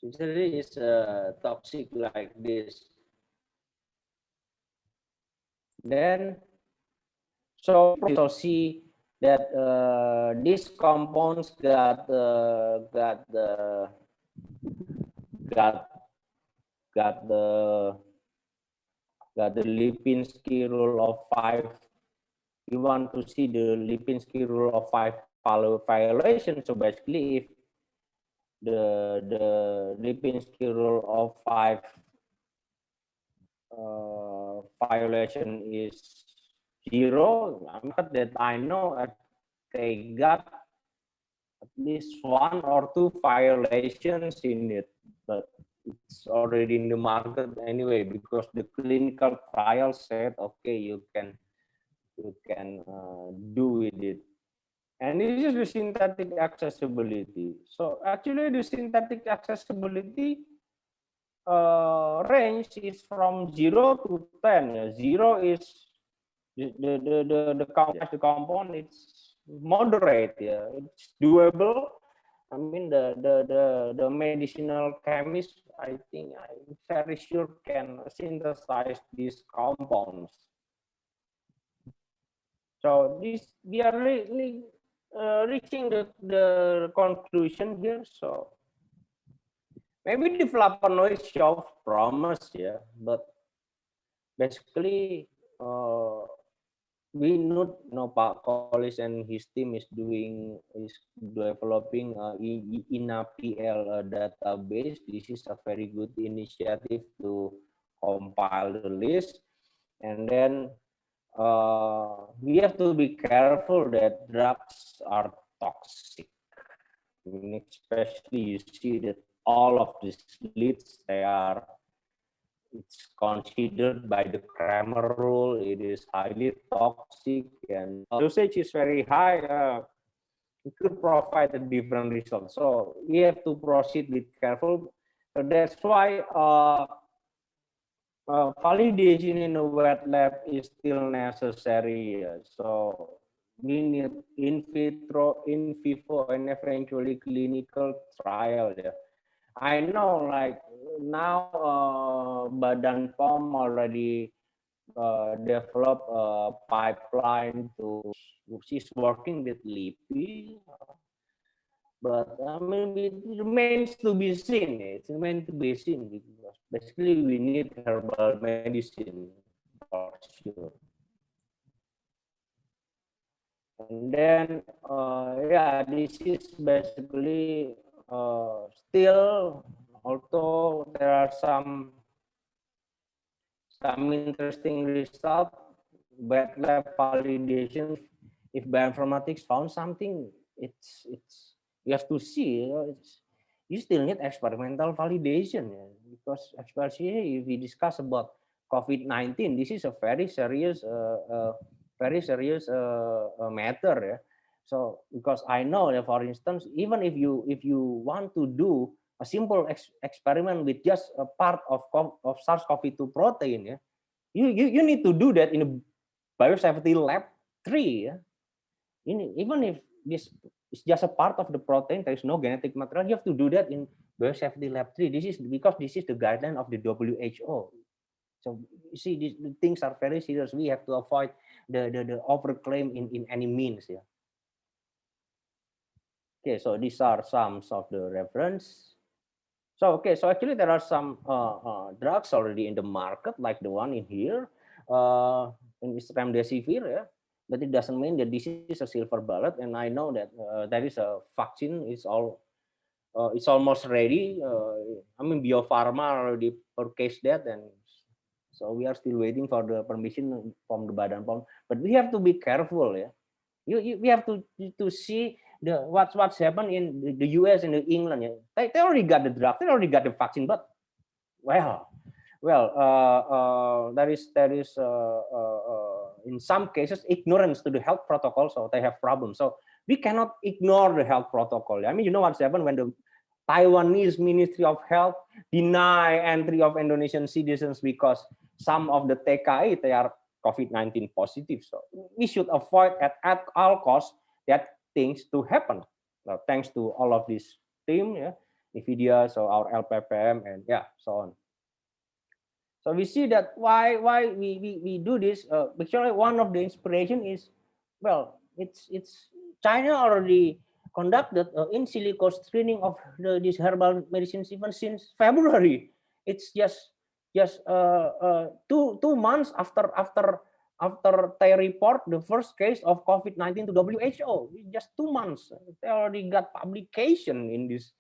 Usually it's toxic like this. Then, so you see that these compounds got the Lipinski rule of 5. You want to see the Lipinski rule of 5 violation. So basically, if the Lipinski rule of 5 violation is 0, that I know they got at least 1 or 2 violations in it, but it's already in the market anyway, because the clinical trial said, okay, you can do with it. And this is the synthetic accessibility. So actually the synthetic accessibility range is from 0 to 10. 0 is the compound, it's moderate, it's doable. I mean the medicinal chemist, I think, I'm very sure, can synthesize these compounds. So this, we are really reaching the conclusion here. So maybe the flavonoid shows promise, but basically we know Pak Kolis and his team is developing INAPL database. This is a very good initiative to compile the list, and then we have to be careful that drugs are toxic. I mean, especially you see that all of these lists, it's considered by the Kramer rule, it is highly toxic, and dosage is very high. It could provide a different result. So we have to proceed with careful. So that's why validation in a wet lab is still necessary. So we need in vitro, in vivo, and eventually clinical trial. I know, like now, Badan POM already develop a pipeline to, she's working with LIPI, but I mean, it remains to be seen. It remains to be seen, because basically we need herbal medicine for sure. And then, yeah, this is basically still, although there are some interesting results, wet lab validation. If bioinformatics found something, it's you have to see. You still need experimental validation, because especially if we discuss about COVID-19, this is a very serious matter. So because I know that, for instance, even if you want to do a simple experiment with just a part of SARS-CoV-2 protein, you need to do that in a biosafety lab 3. Even if this is just a part of the protein, there is no genetic material, you have to do that in biosafety lab 3. This is because this is the guideline of the WHO. So you see, these things are very serious. We have to avoid the overclaim in any means. Yeah. Okay, so these are some of the reference. So okay, so actually there are some drugs already in the market, like the one in here, in this remdesivir, yeah. But it doesn't mean that this is a silver bullet. And I know that there is a vaccine. It's almost ready. I mean, Bio Farma already purchased that, and so we are still waiting for the permission from the Badan POM. But we have to be careful, yeah. We have to see what's happened in the US and the England. Yeah. They already got the drug, they already got the vaccine, but well, there is in some cases ignorance to the health protocol, so they have problems. So we cannot ignore the health protocol. I mean, you know what's happened when the Taiwanese Ministry of Health deny entry of Indonesian citizens because some of the TKI they are COVID-19 positive. So we should avoid at all costs that things to happen. Now, thanks to all of this team, yeah, NVIDIA, so our LPPM, and yeah, so on. So we see that why we do this. Actually, one of the inspiration is, well, it's China already conducted in silico screening of these herbal medicines even since February. It's just 2 months after they report the first case of COVID-19 to WHO. Just 2 months, they already got publication in this.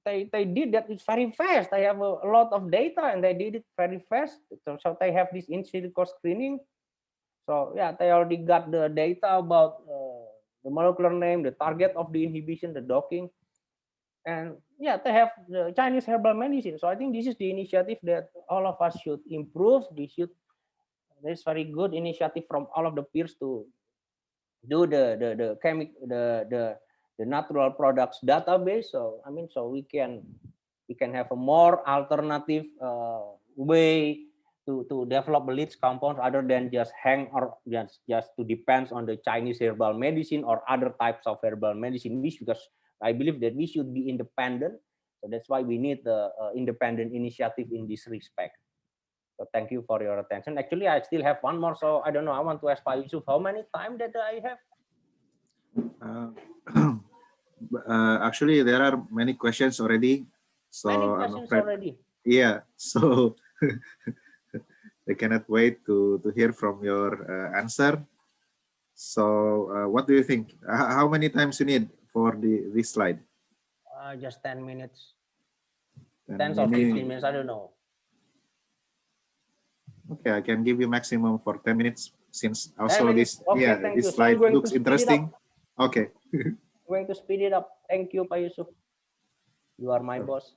They, they did that. It's very fast. They have a lot of data and they did it very fast. So they have this in silico screening. So yeah, they already got the data about the molecular name, the target of the inhibition, the docking, and yeah, they have the Chinese herbal medicine. So I think this is the initiative that all of us should improve. There's very good initiative from all of the peers to do the natural products database. So I mean, so we can have a more alternative way to develop the lead compounds other than just hang or just to depends on the Chinese herbal medicine or other types of herbal medicine. Because I believe that we should be independent. So that's why we need the independent initiative in this respect. So thank you for your attention. Actually, I still have one more. So I don't know. I want to ask Pak Yusuf how many time that I have. Actually, there are many questions already. So Many I'm questions afraid, already. yeah. So I cannot wait to hear from your answer. So what do you think? How many times you need for this slide? Just 10 minutes. 10 10 or 15 minutes. minutes, I don't know. Okay, I can give you maximum for 10 minutes since also 10 minutes. this, Okay, yeah, thank you. this So I'm slide going to looks speed it interesting. up. Okay. I'm going to speed it up. Thank you, Pak Yusuf. You are my boss.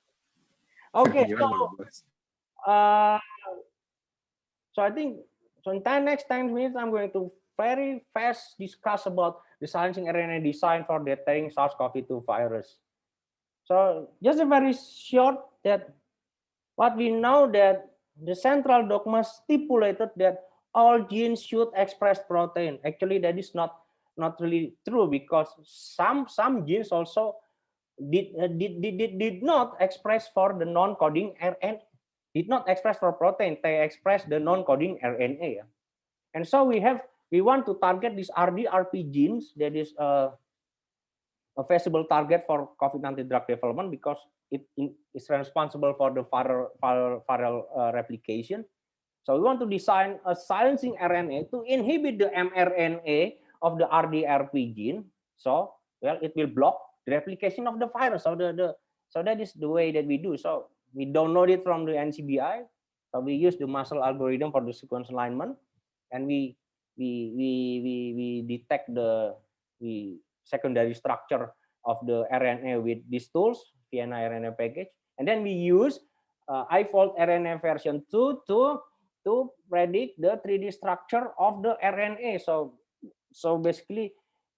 Okay, You are so my boss. uh, so I think so in next 10 minutes, I'm going to very fast discuss about the silencing RNA design for detecting SARS-CoV-2 virus. So just a very short that what we know that the central dogma stipulated that all genes should express protein. Actually, that is not really true because some genes also did not express for the non-coding RNA, did not express for protein. They express the non-coding RNA. And so we want to target these RDRP genes that is a feasible target for COVID-19 drug development because it is responsible for the viral replication. So we want to design a silencing RNA to inhibit the mRNA of the RDRP gene. So, well, it will block the replication of the virus. So so that is the way that we do. So we download it from the NCBI. So we use the muscle algorithm for the sequence alignment, and we detect the secondary structure of the RNA with these tools, Vienna RNA package, and then we use iFold RNA version 2 to predict the 3D structure of the RNA. So basically,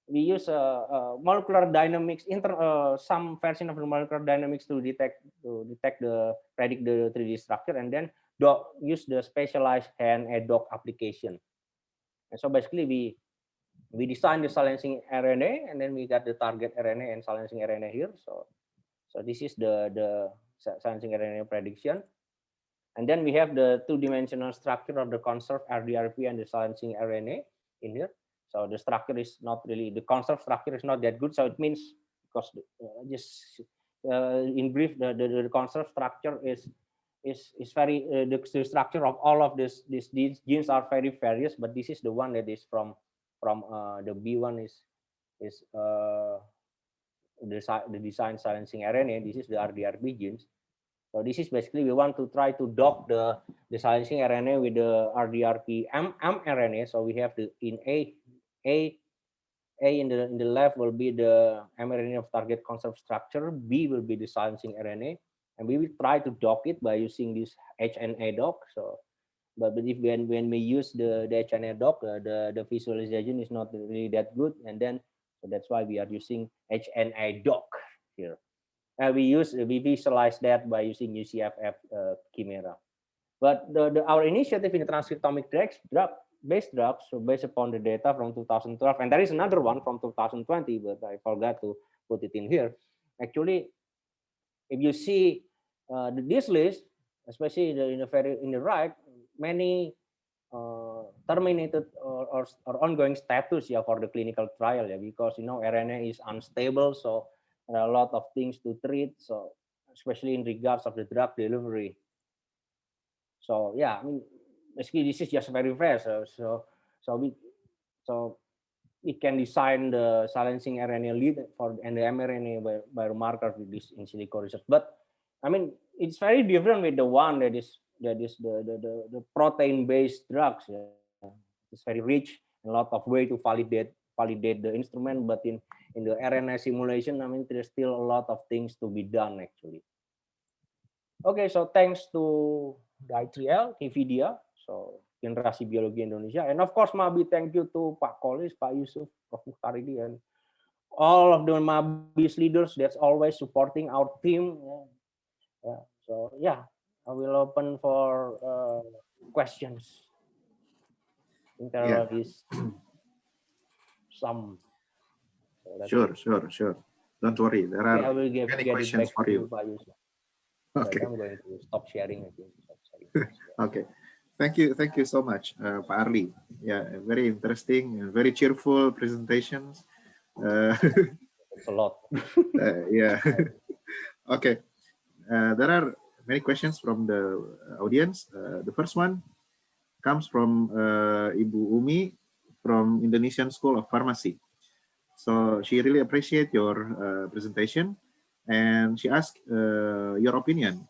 we use molecular dynamics, some version of the molecular dynamics to predict the 3D structure, and then use the specialized RNA dock application. And so basically, we design the silencing RNA, and then we got the target RNA and silencing RNA here. So this is the silencing RNA prediction. And then we have the two-dimensional structure of the conserved RDRP and the silencing RNA in here. So the structure is not really, the conserved structure is not that good. So it means, because just in brief, the conserved structure is very, the structure of all of these genes are very various, but this is the one that is from the B1 is the design silencing RNA. This is the RDRP genes. So this is basically, we want to try to dock the silencing RNA with the RDRP mRNA. So we have the in A in the left will be the mRNA of target conserved structure. B will be the silencing RNA, and we will try to dock it by using this HNA dock. So, but if when we use the HNA dock, the visualization is not really that good, and then so that's why we are using HNA dock here. We visualize that by using UCFF Chimera. But our initiative in the transcriptomic based drugs, so based upon the data from 2012, and there is another one from 2020, but I forgot to put it in here. Actually, if you see this list, especially in the right, many terminated or ongoing status for the clinical trial, because RNA is unstable, so there are a lot of things to treat, so especially in regards of the drug delivery. So yeah, I mean, basically this is just very fresh. So we can design the silencing RNA lead for and the mRNA biomarker with this in silico research. But I mean, it's very different with the one that is the protein-based drugs. Yeah. It's very rich and a lot of way to validate the instrument. But in the RNA simulation, I mean, there's still a lot of things to be done actually. Okay, so thanks to the I3L, NVIDIA, so Generasi Biologi Indonesia, and of course Mabi, thank you to Pak Kolis, Pak Yusuf, Prof. Muhtaridi, and all of the Mabi's leaders that's always supporting our team. So yeah, I will open for questions. I think there are some. Sure. Don't worry, there are I will get questions it back for to you. Pak Yusuf. Okay. I'm going to stop sharing again. Okay. Thank you so much, Pak Arli. Yeah, very interesting and very cheerful presentations. It's a lot. Yeah. Okay. There are many questions from the audience. The first one comes from Ibu Umi from Indonesian School of Pharmacy. So she really appreciates your presentation, and she asked your opinion.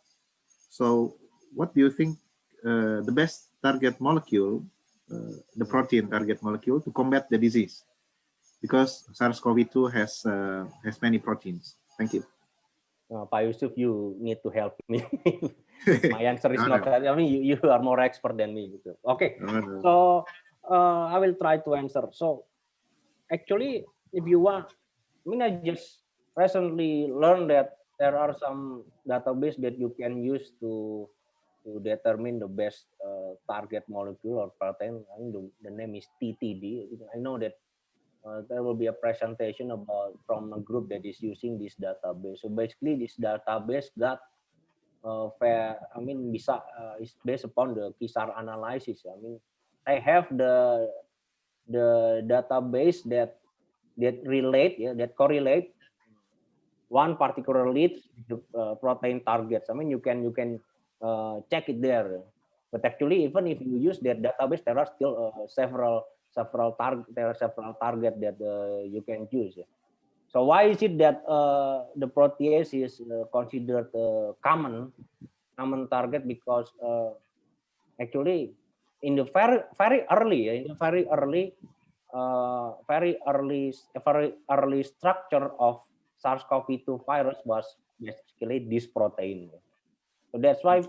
So what do you think the best target molecule, the protein target molecule to combat the disease? Because SARS-CoV-2 has many proteins. Thank you. Pak Yusuf, you need to help me. My answer is not that. I mean, you are more expert than me. Okay, so I will try to answer. So actually, if you want, I mean, I just recently learned that there are some database that you can use to determine the best target molecule or protein. I mean, the name is TTD. I know that there will be a presentation about from a group that is using this database. So basically, this database got is based upon the KISAR analysis. I mean, I have the database that correlate one particular lead with the protein targets. I mean, you can check it there. But actually, even if you use that database, there are still several target that you can use. So why is it that the protease is considered common target? Because actually in the very early structure of SARS-CoV-2 virus was basically this protein. So that's why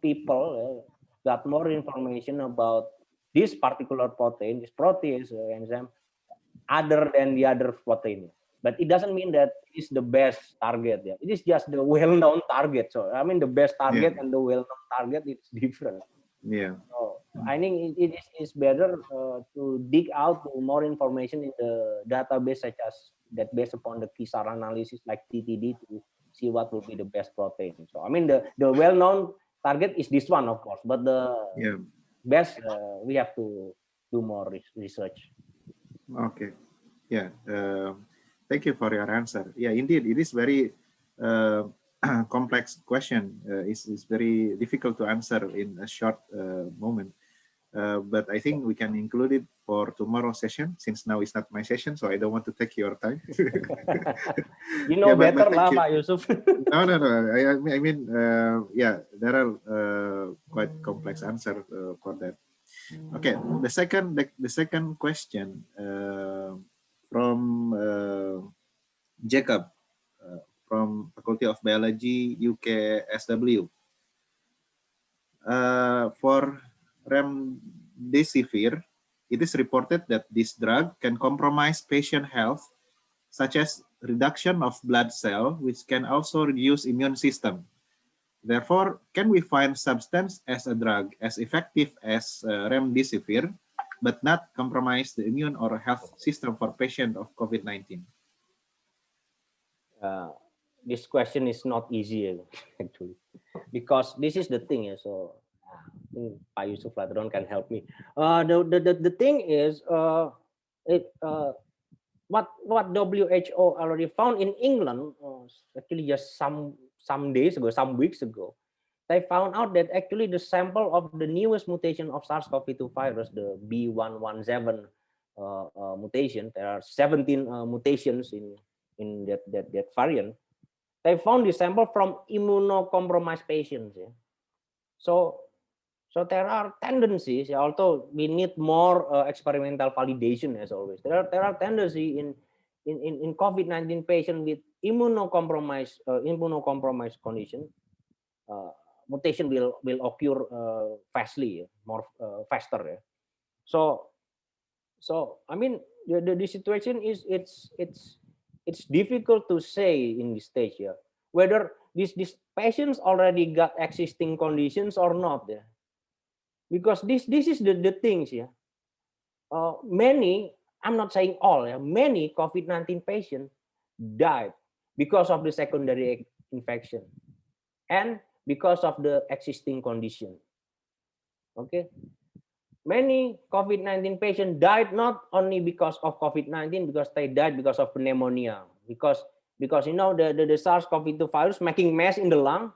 people got more information about this particular protein, this protease enzyme, other than the other protein. But it doesn't mean that it's the best target. Yeah. It is just the well-known target. So I mean, the best target and the well-known target, it's different. Yeah. So I think it is better to dig out more information in the database, such as that based upon the KISAR analysis like TTD, to see what will be the best protein. So I mean, the well-known target is this one, of course, but the Yeah. best we have to do more research. Okay. Yeah. Thank you for your answer. Yeah, indeed, it is very complex question. It's very difficult to answer in a short moment. But I think we can include it for tomorrow's session, since now it's not my session, so I don't want to take your time. You know Yeah, better thank lah, you. Pak Yusuf. No, no, no. I mean, yeah, there are quite complex answer for that. Okay, the second question from Jacob from Faculty of Biology, UKSW. For remdesivir, it is reported that this drug can compromise patient health, such as reduction of blood cell, which can also reduce immune system. Therefore, can we find substance as a drug as effective as remdesivir, but not compromise the immune or health system for patient of COVID-19? This question is not easy actually, because this is the thing. So I think Pak Yusuf later on can help me. The thing is, what WHO already found in England, actually just some days ago, some weeks ago, they found out that actually the sample of the newest mutation of SARS-CoV-2 virus, the B117 mutation, there are 17 mutations in that variant. They found the sample from immunocompromised patients. Yeah. So there are tendencies. Yeah, although we need more experimental validation as always. There are tendency in COVID-19 patient with immunocompromised condition. Mutation will occur fastly, more faster. Yeah. So I mean the situation is it's difficult to say in this stage, yeah, whether these patients already got existing conditions or not, yeah. Because this is the things, yeah. Many, I'm not saying all, yeah, many COVID-19 patients died because of the secondary infection and because of the existing condition. Okay. Many COVID-19 patients died not only because of COVID-19, because they died because of pneumonia, because you know the SARS-CoV-2 virus making mess in the lung,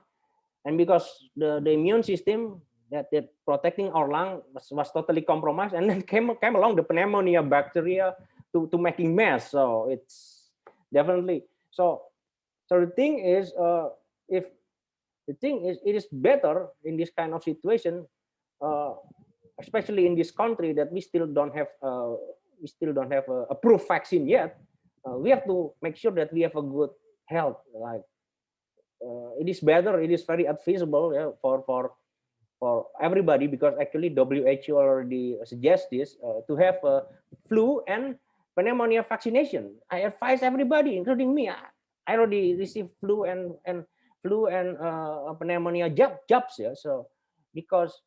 and because the immune system that protecting our lung was totally compromised, and then came along the pneumonia bacteria to making mess. So it's definitely so the thing is, if the thing is, it is better in this kind of situation, especially in this country that we still don't have a approved vaccine yet. We have to make sure that we have a good health. Like it is better, it is very advisable, yeah, for everybody, because actually WHO already suggests this, to have a flu and pneumonia vaccination. I advise everybody, including me. I already received flu and pneumonia jabs. Yeah. So because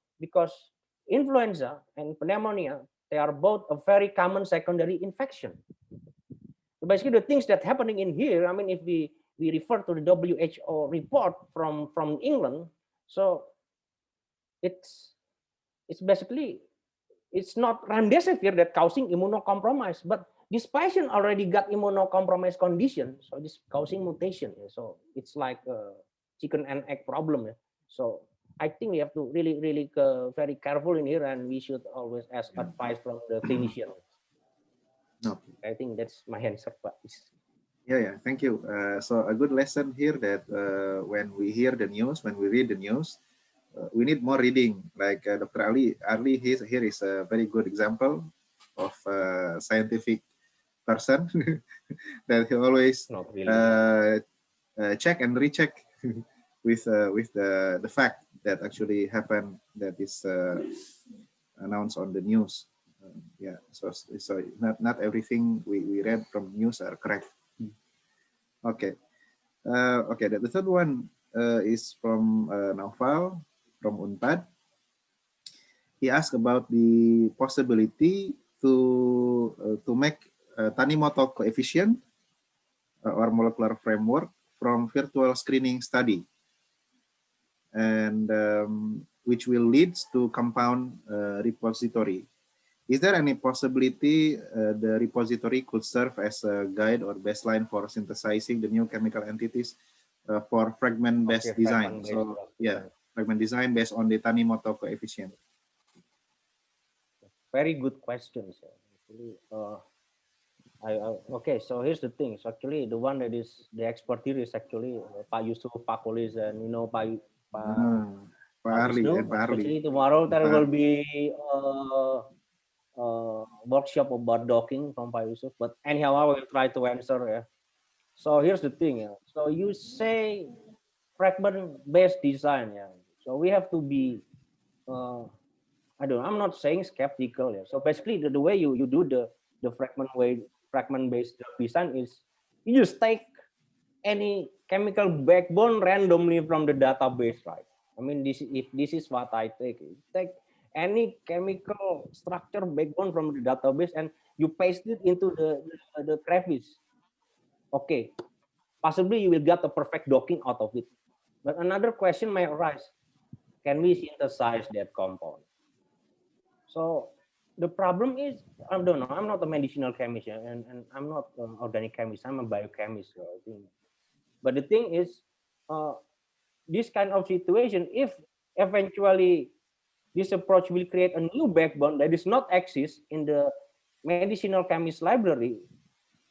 influenza and pneumonia, they are both a very common secondary infection. So basically, the things that happening in here, I mean, if we refer to the WHO report from England, so it's basically, it's not remdesivir that causing immunocompromise, but this patient already got immunocompromised condition, so this causing mutation. So it's like a chicken and egg problem. So I think we have to really very careful in here, and we should always ask advice from the clinician. Okay. I think that's my answer, Pak. Yeah. Thank you. So a good lesson here that when we hear the news, when we read the news, we need more reading. Like Dr. Arli here is a very good example of a scientific person that he always Not really. check and recheck with the fact that actually happened, that is announced on the news. Yeah, so not everything we read from news are correct. Okay. Okay, the third one is from Naufal from Unpad. He asked about the possibility to make Tanimoto coefficient or molecular framework from virtual screening study. and which will lead to compound repository. Is there any possibility the repository could serve as a guide or baseline for synthesizing the new chemical entities for fragment-based design? So yeah, fragment design based on the Tanimoto coefficient. Very good questions. Actually, okay, so here's the thing. So actually, the one that is the expert here is actually Pak Yusuf, Pak Kolis, and Pak Pak Arli Wisnu. and Pak Arli. Especially tomorrow, there Pak will be workshop about docking from Pak Yusuf. But anyhow, I will try to answer. Yeah. So here's the thing. Yeah. So you say fragment-based design. Yeah. So we have to be. I'm not saying skeptical. Yeah. So basically, the way you do the fragment-based design is you just take any chemical backbone randomly from the database, right? I mean, if this is what I take any chemical structure backbone from the database and you paste it into the crevice. Okay, possibly you will get a perfect docking out of it. But another question may arise: can we synthesize that compound? So the problem is, I don't know. I'm not a medicinal chemist, and I'm not an organic chemist. I'm a biochemist. So I think. But the thing is, uh, this kind of situation, if eventually this approach will create a new backbone that does not exist in the medicinal chemist library,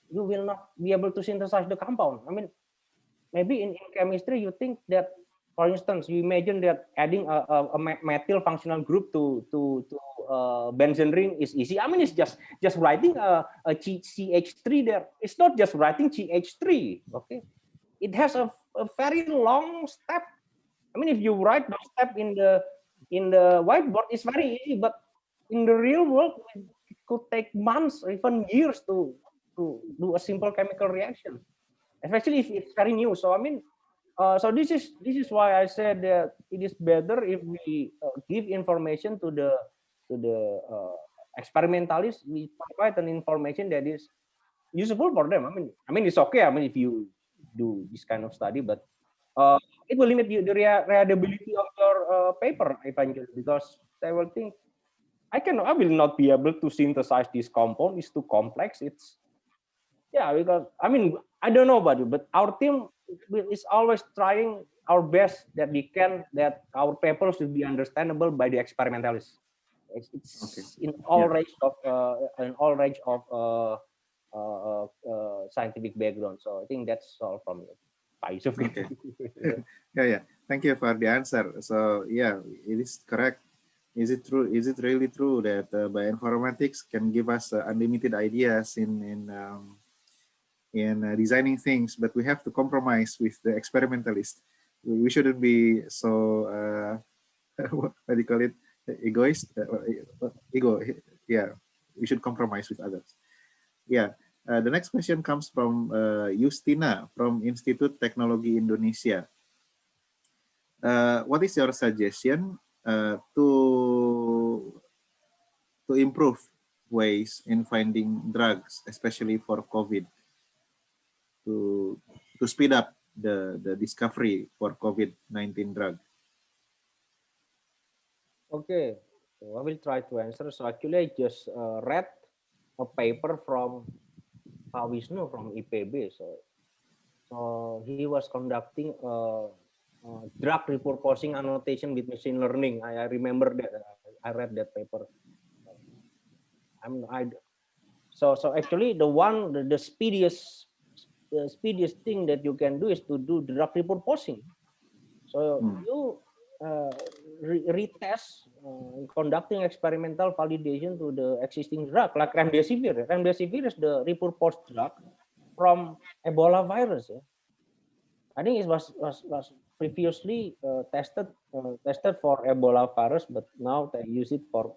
you will not be able to synthesize the compound. I mean, maybe in chemistry, you think that, for instance, you imagine that adding a methyl functional group to benzene ring is easy. I mean, it's just writing a CH3 there. It's not just writing CH3, okay? It has a very long step. I mean, if you write the step in the whiteboard, it's very easy, but in the real world, it could take months or even years to do a simple chemical reaction, especially if it's very new. So I mean, so this is why I said that it is better if we give information to the experimentalists. We provide an information that is useful for them. I mean, it's okay. I mean, if you do this kind of study, but it will limit the readability of your paper eventually, because they will think I will not be able to synthesize this compound. It's too complex. Because I mean, I don't know about you, but our team is always trying our best that we can, that our paper should be understandable by the experimentalists. It's in all range of scientific background. So I think that's all from me. Okay. Yeah. Thank you for the answer. So yeah, it is correct. Is it true? Is it really true that bioinformatics can give us unlimited ideas in designing things, but we have to compromise with the experimentalist. We shouldn't be so what do you call it? Egoist? Ego. Yeah, we should compromise with others. Yeah. The next question comes from Justina from Institut Teknologi Indonesia. What is your suggestion to improve ways in finding drugs, especially for COVID, to speed up the discovery for COVID-19 drug? Okay, so I will try to answer. So actually, I just read a paper from Pak Wisnu from IPB. So he was conducting drug repurposing annotation with machine learning. I remember that. I read that paper. So actually, the speediest thing that you can do is to do drug repurposing. So you retest conducting experimental validation to the existing drug, like remdesivir. Remdesivir is the repurposed drug from Ebola virus. Yeah. I think it was previously tested for Ebola virus, but now they use it for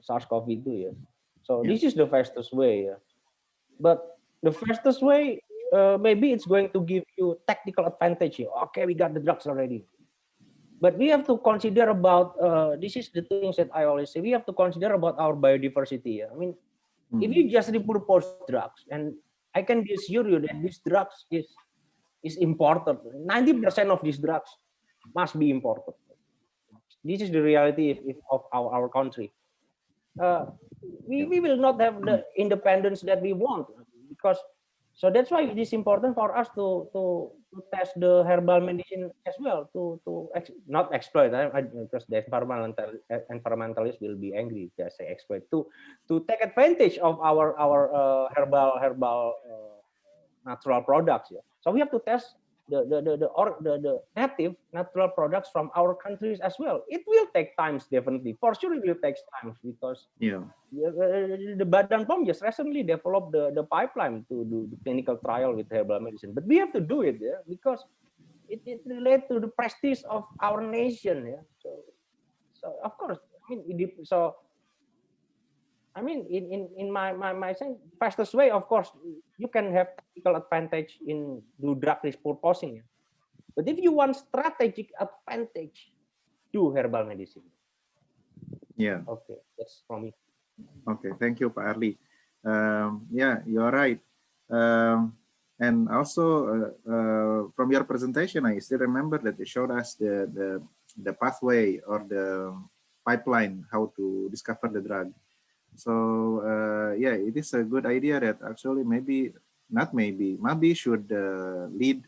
SARS-CoV-2. Yeah. So this is the fastest way. Yeah. But the fastest way, maybe it's going to give you technical advantage. Yeah. Okay, we got the drugs already. But we have to consider about, this is the things that I always say, we have to consider about our biodiversity. Yeah. I mean, if you just repurpose drugs, and I can assure you that these drugs is imported. 90% of these drugs must be imported. this is the reality of our country. Uh, Yeah. we will not have the independence that we want, because so that's why it is important for us to test the herbal medicine as well, not exploit, because the environmentalists will be angry if I say exploit, to take advantage of our herbal natural products. Yeah. So we have to test the native natural products from our countries as well. It will take times, definitely. For sure, it will take times, because Yeah. the Badan POM just recently developed the pipeline to do the clinical trial with herbal medicine. But we have to do it, yeah, because it relates to the prestige of our nation. Yeah. So of course, I mean, in my sense, fastest way, of course, you can have tactical advantage in do drug repurposing. Yeah. But if you want strategic advantage, do herbal medicine. Yeah. Okay, that's from me. Okay. Thank you, Pak Arli. Yeah, you're right. And also from your presentation, I still remember that you showed us the pathway or the pipeline how to discover the drug. So yeah, it is a good idea that actually maybe should lead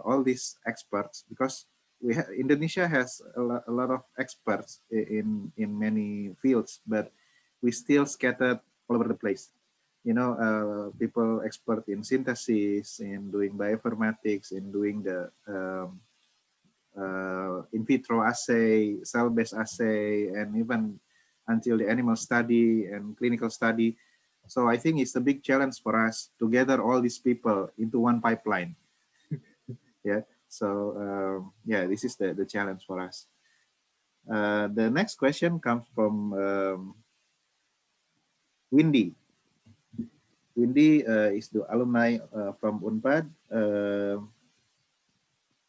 all these experts, because Indonesia has a lot of experts in many fields, but we still scattered all over the place. You know, people expert in synthesis, in doing bioinformatics, in doing the in vitro assay, cell-based assay, and even until the animal study and clinical study. So I think it's a big challenge for us to gather all these people into one pipeline. Yeah. So yeah, this is the challenge for us. The next question comes from Windy. Windy is the alumni from Unpad.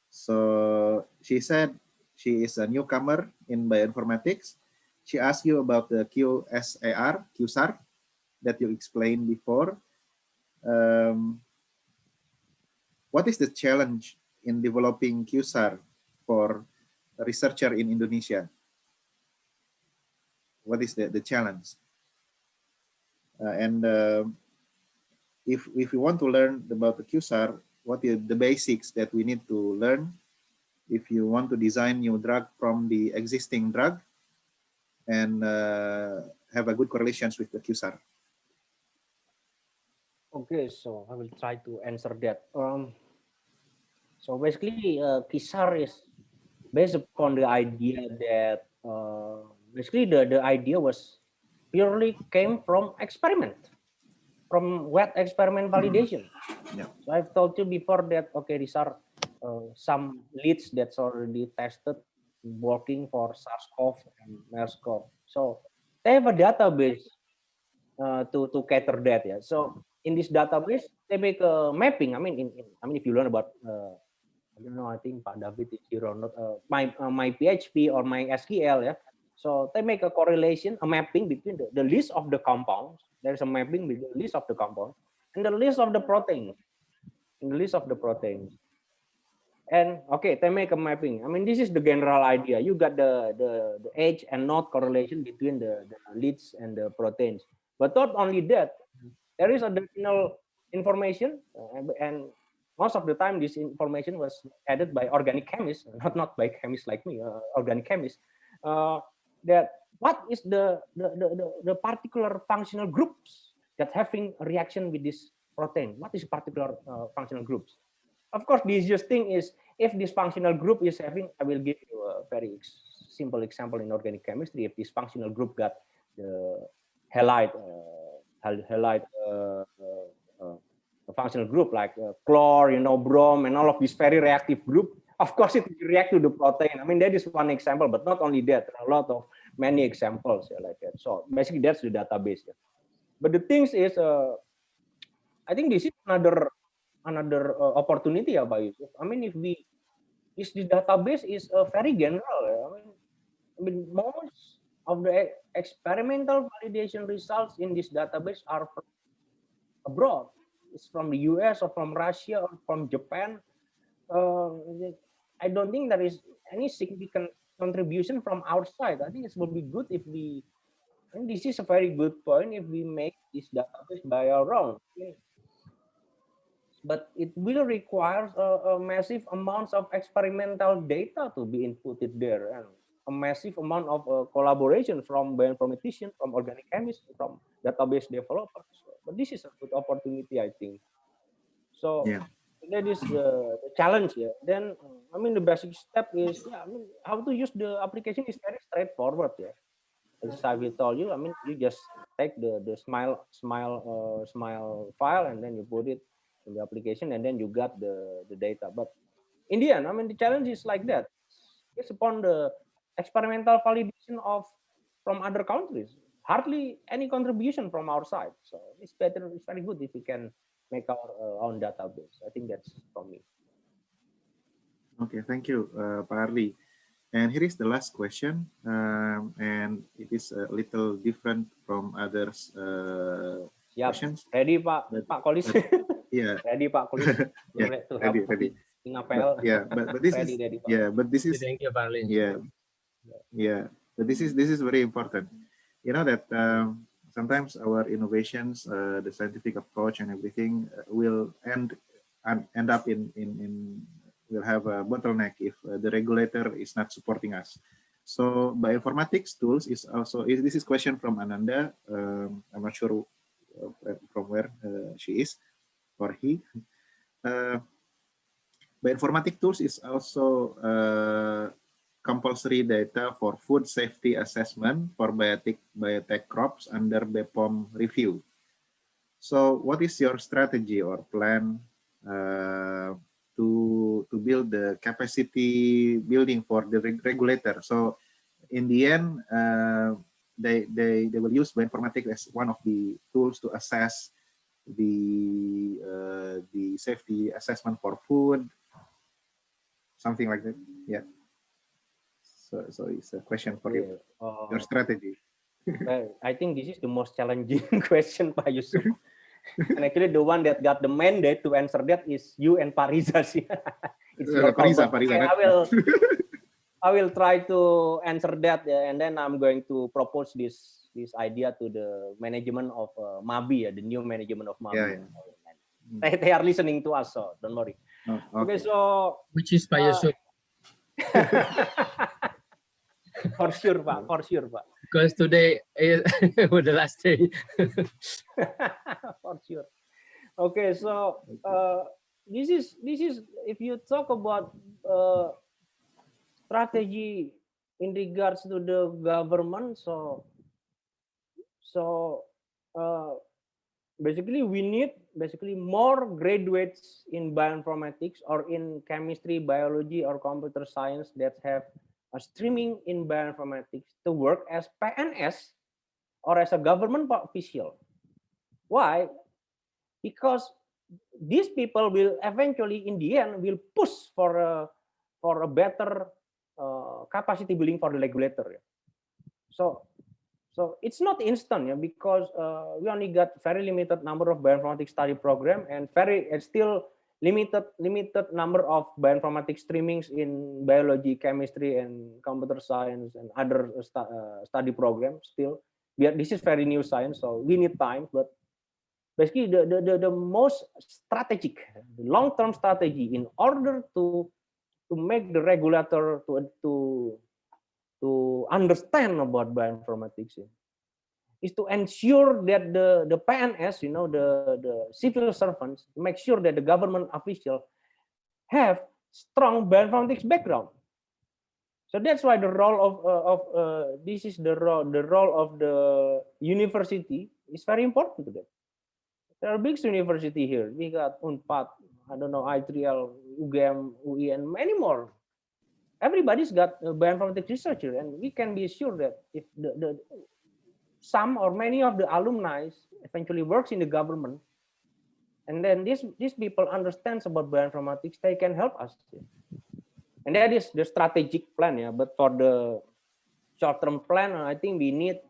So she said she is a newcomer in bioinformatics. She asked you about the QSAR that you explained before. Um, what is the challenge in developing QSAR for a researcher in Indonesia? What is the challenge? And if we want to learn about the QSAR, what is the basics that we need to learn if you want to design new drug from the existing drug and have a good correlations with the QSAR? Okay, so I will try to answer that. So basically, Kisar is based upon the idea that basically the idea was purely came from experiment, from wet experiment validation. Yeah. So I've told you before that, okay, these are some leads that's already tested working for SARS-CoV and MERS-CoV. So they have a database to cater that. Yeah. So in this database, they make a mapping. I mean, if you learn about I don't know, I think Pak David is here or not. My PHP or my SQL, yeah. So they make a correlation, a mapping between the list of the compounds. There's a mapping with the list of the compounds and the list of the proteins. In the list of the proteins. And okay, they make a mapping. I mean, this is the general idea. You got the age and not correlation between the leads and the proteins. But not only that, there is additional information, and most of the time this information was added by organic chemists, not by chemists like me, organic chemists. That what is the particular functional groups that having a reaction with this protein? What is particular functional groups? Of course, the easiest thing is if this functional group is having, I will give you a very simple example in organic chemistry. If this functional group got the halide, functional group like chlor, brom, and all of these very reactive group, of course it will react to the protein. I mean, that is one example, but not only that, there are a lot of many examples like that. So basically, that's the database. But the things is, I think this is another opportunity, Pak Yusuf. I mean, if the database is very general. I mean, most of the experimental validation results in this database are from abroad. It's from the US or from Russia or from Japan. Uh, I don't think there is any significant contribution from our side. I think it will be good if we, and this is a very good point, if we make this database by our own. But it will require a massive amounts of experimental data to be inputted there, and a massive amount of collaboration from bioinformaticians, from organic chemists, from database developers. But this is a good opportunity, I think. So Yeah. that is the challenge here. Then, I mean, the basic step is, yeah, I mean, how to use the application is very straightforward. Yeah, as I will tell you, I mean, you just take the smile file, and then you put it in the application, and then you got the data. But in the end, I mean, the challenge is like that. It's upon the experimental validation of from other countries. Hardly any contribution from our side. So it's better. It's very good if we can make our own database. I think that's from me. Okay, thank you, Pak Arli. And here is the last question, and it is a little different from others' questions. Ready, Pak Kolis? Yeah. Ready, Pak Kolis? Yeah, To help ready. in APL. But this Ready, is ready, Pak. yeah, but this is Thank you, Arli. yeah, but this is very important. You know that sometimes our innovations, the scientific approach and everything will end up in will have a bottleneck if the regulator is not supporting us. So bioinformatics tools is also this is question from Ananda. I'm not sure from where she is or he. Bioinformatic tools is also compulsory data for food safety assessment for biotech crops under BPOM review. So what is your strategy or plan to build the capacity building for the regulator? So in the end, they will use bioinformatics as one of the tools to assess the safety assessment for food, something like that. Yeah. So it's a question for you. Your strategy. Well, I think this is the most challenging question, Pak Yusuf. And actually, the one that got the mandate to answer that is you and Pariza. It's your call. Pariza, Okay, right? I will try to answer that, and then I'm going to propose this idea to the management of MABI, the new management of MABI. Yeah. They are listening to us, so don't worry. Oh, okay, so which is Pak Yusuf. For sure, Pak. For sure, Pak. Because today is the last day. For sure. Okay, so this is if you talk about strategy in regards to the government, so basically we need more graduates in bioinformatics or in chemistry, biology, or computer science that have a streaming in bioinformatics to work as PNS or as a government official. Why? Because these people will eventually, in the end, will push for a better capacity building for the regulator. So it's not instant, because we only got very limited number of bioinformatics study program and still limited number of bioinformatics streamings in biology, chemistry, and computer science and other study programs. Still, this is very new science, so we need time. But basically, the most strategic, long-term strategy in order to make the regulator to understand about bioinformatics is to ensure that the PNS, the civil servants, make sure that the government official have strong bioinformatics background. So that's why the role of this is the role of the university is very important to them. There are big university here. We got UNPAD, I don't know, I3L, UGM, UI, and many more. Everybody's got a bioinformatics researcher, and we can be sure that if some or many of the alumni eventually works in the government, and then these people understands about bioinformatics, they can help us. And that is the strategic plan, But for the short-term plan, I think during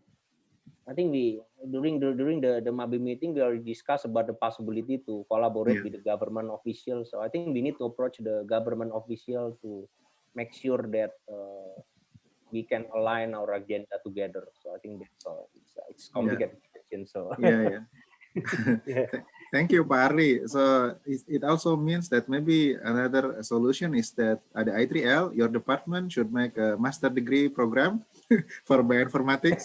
the MABI meeting, we already discussed about the possibility to collaborate with the government officials. So I think we need to approach the government official to make sure that we can align our agenda together. So I think that's all. It's Yeah. complicated question. So Yeah. yeah. Thank you, Pak Arli. So it also means that maybe another solution is that at the I3L, your department should make a master degree program for bioinformatics.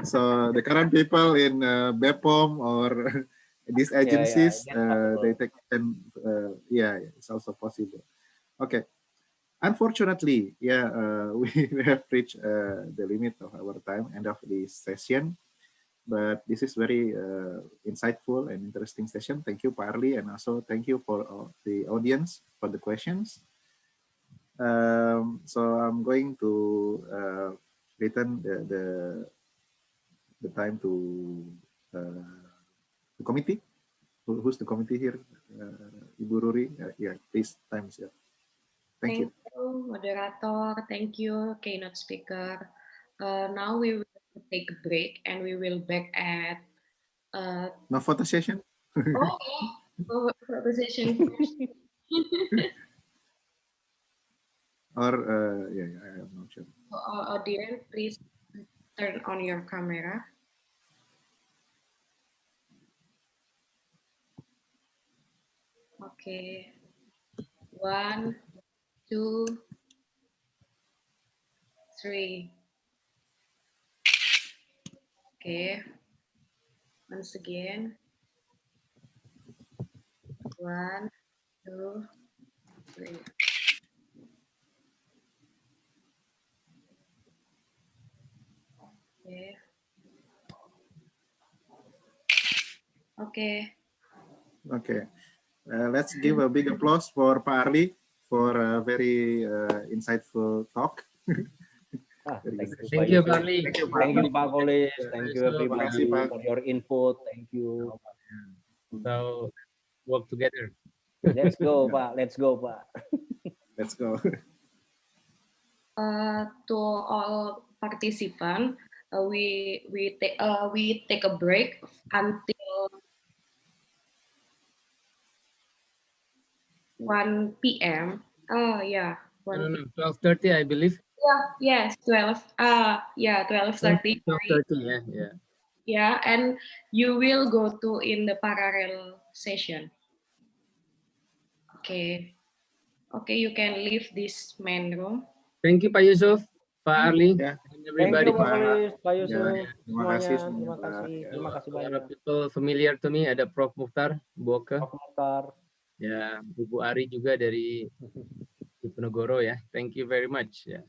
So the current people in BEPOM or these Yeah, agencies, that's possible. they take and yeah, it's also possible. Okay. Unfortunately, yeah, we have reached the limit of our time, end of this session. But this is very insightful and interesting session. Thank you, Pak Arli, and also thank you for the audience for the questions. So I'm going to return the time to the committee. Who's the committee here? Ibu Ruri. Yeah, please, time's up. Thank you. Thank you, moderator. Thank you, keynote speaker. Now we will take a break and we will back at No photo session? oh for the session first. Or yeah, I'm not sure. So, audience, please turn on your camera. Okay. 1, 2, 3. Okay. Once again. 1, 2, 3. Okay. Okay. Okay. Let's give a big applause for Pak Arli for a very insightful talk. Very good Thank you, session. Pak Thank you, Yusuf. Barley. Thank you, Pak. Thank you, Pak Kolis. Pak Thank you, Yusuf, Terima Pak kasih, everybody, Pak. Arli. for your input. Thank you. So work together. Let's go, Yeah. Pak. Let's go, Pak. Let's go. To all participants, we take a break until 1 p.m. Oh yeah, No, 1 no, no. 12:30, I believe. Yeah, yes, 12. Yeah, 12:30. 12:30. Yeah, yeah. Yeah, and you will go to in the parallel session. Okay. Okay, you can leave this main room. Thank you, Pak Yusuf, Pak Thank Arli, Ya, and Thank thank you, you, everybody. Pak Pak. Kolis, Pak Ya, Yusuf, terima kasih semuanya. semuanya, Terima Pak. kasih. Ya. Terima So, kasih a lot of banyak. people familiar to me. Ada Prof. Mukhtar Boke, Prof. Mukhtar. ya, Ibu Ari juga dari Diponegoro ya. Thank you very much. Ya.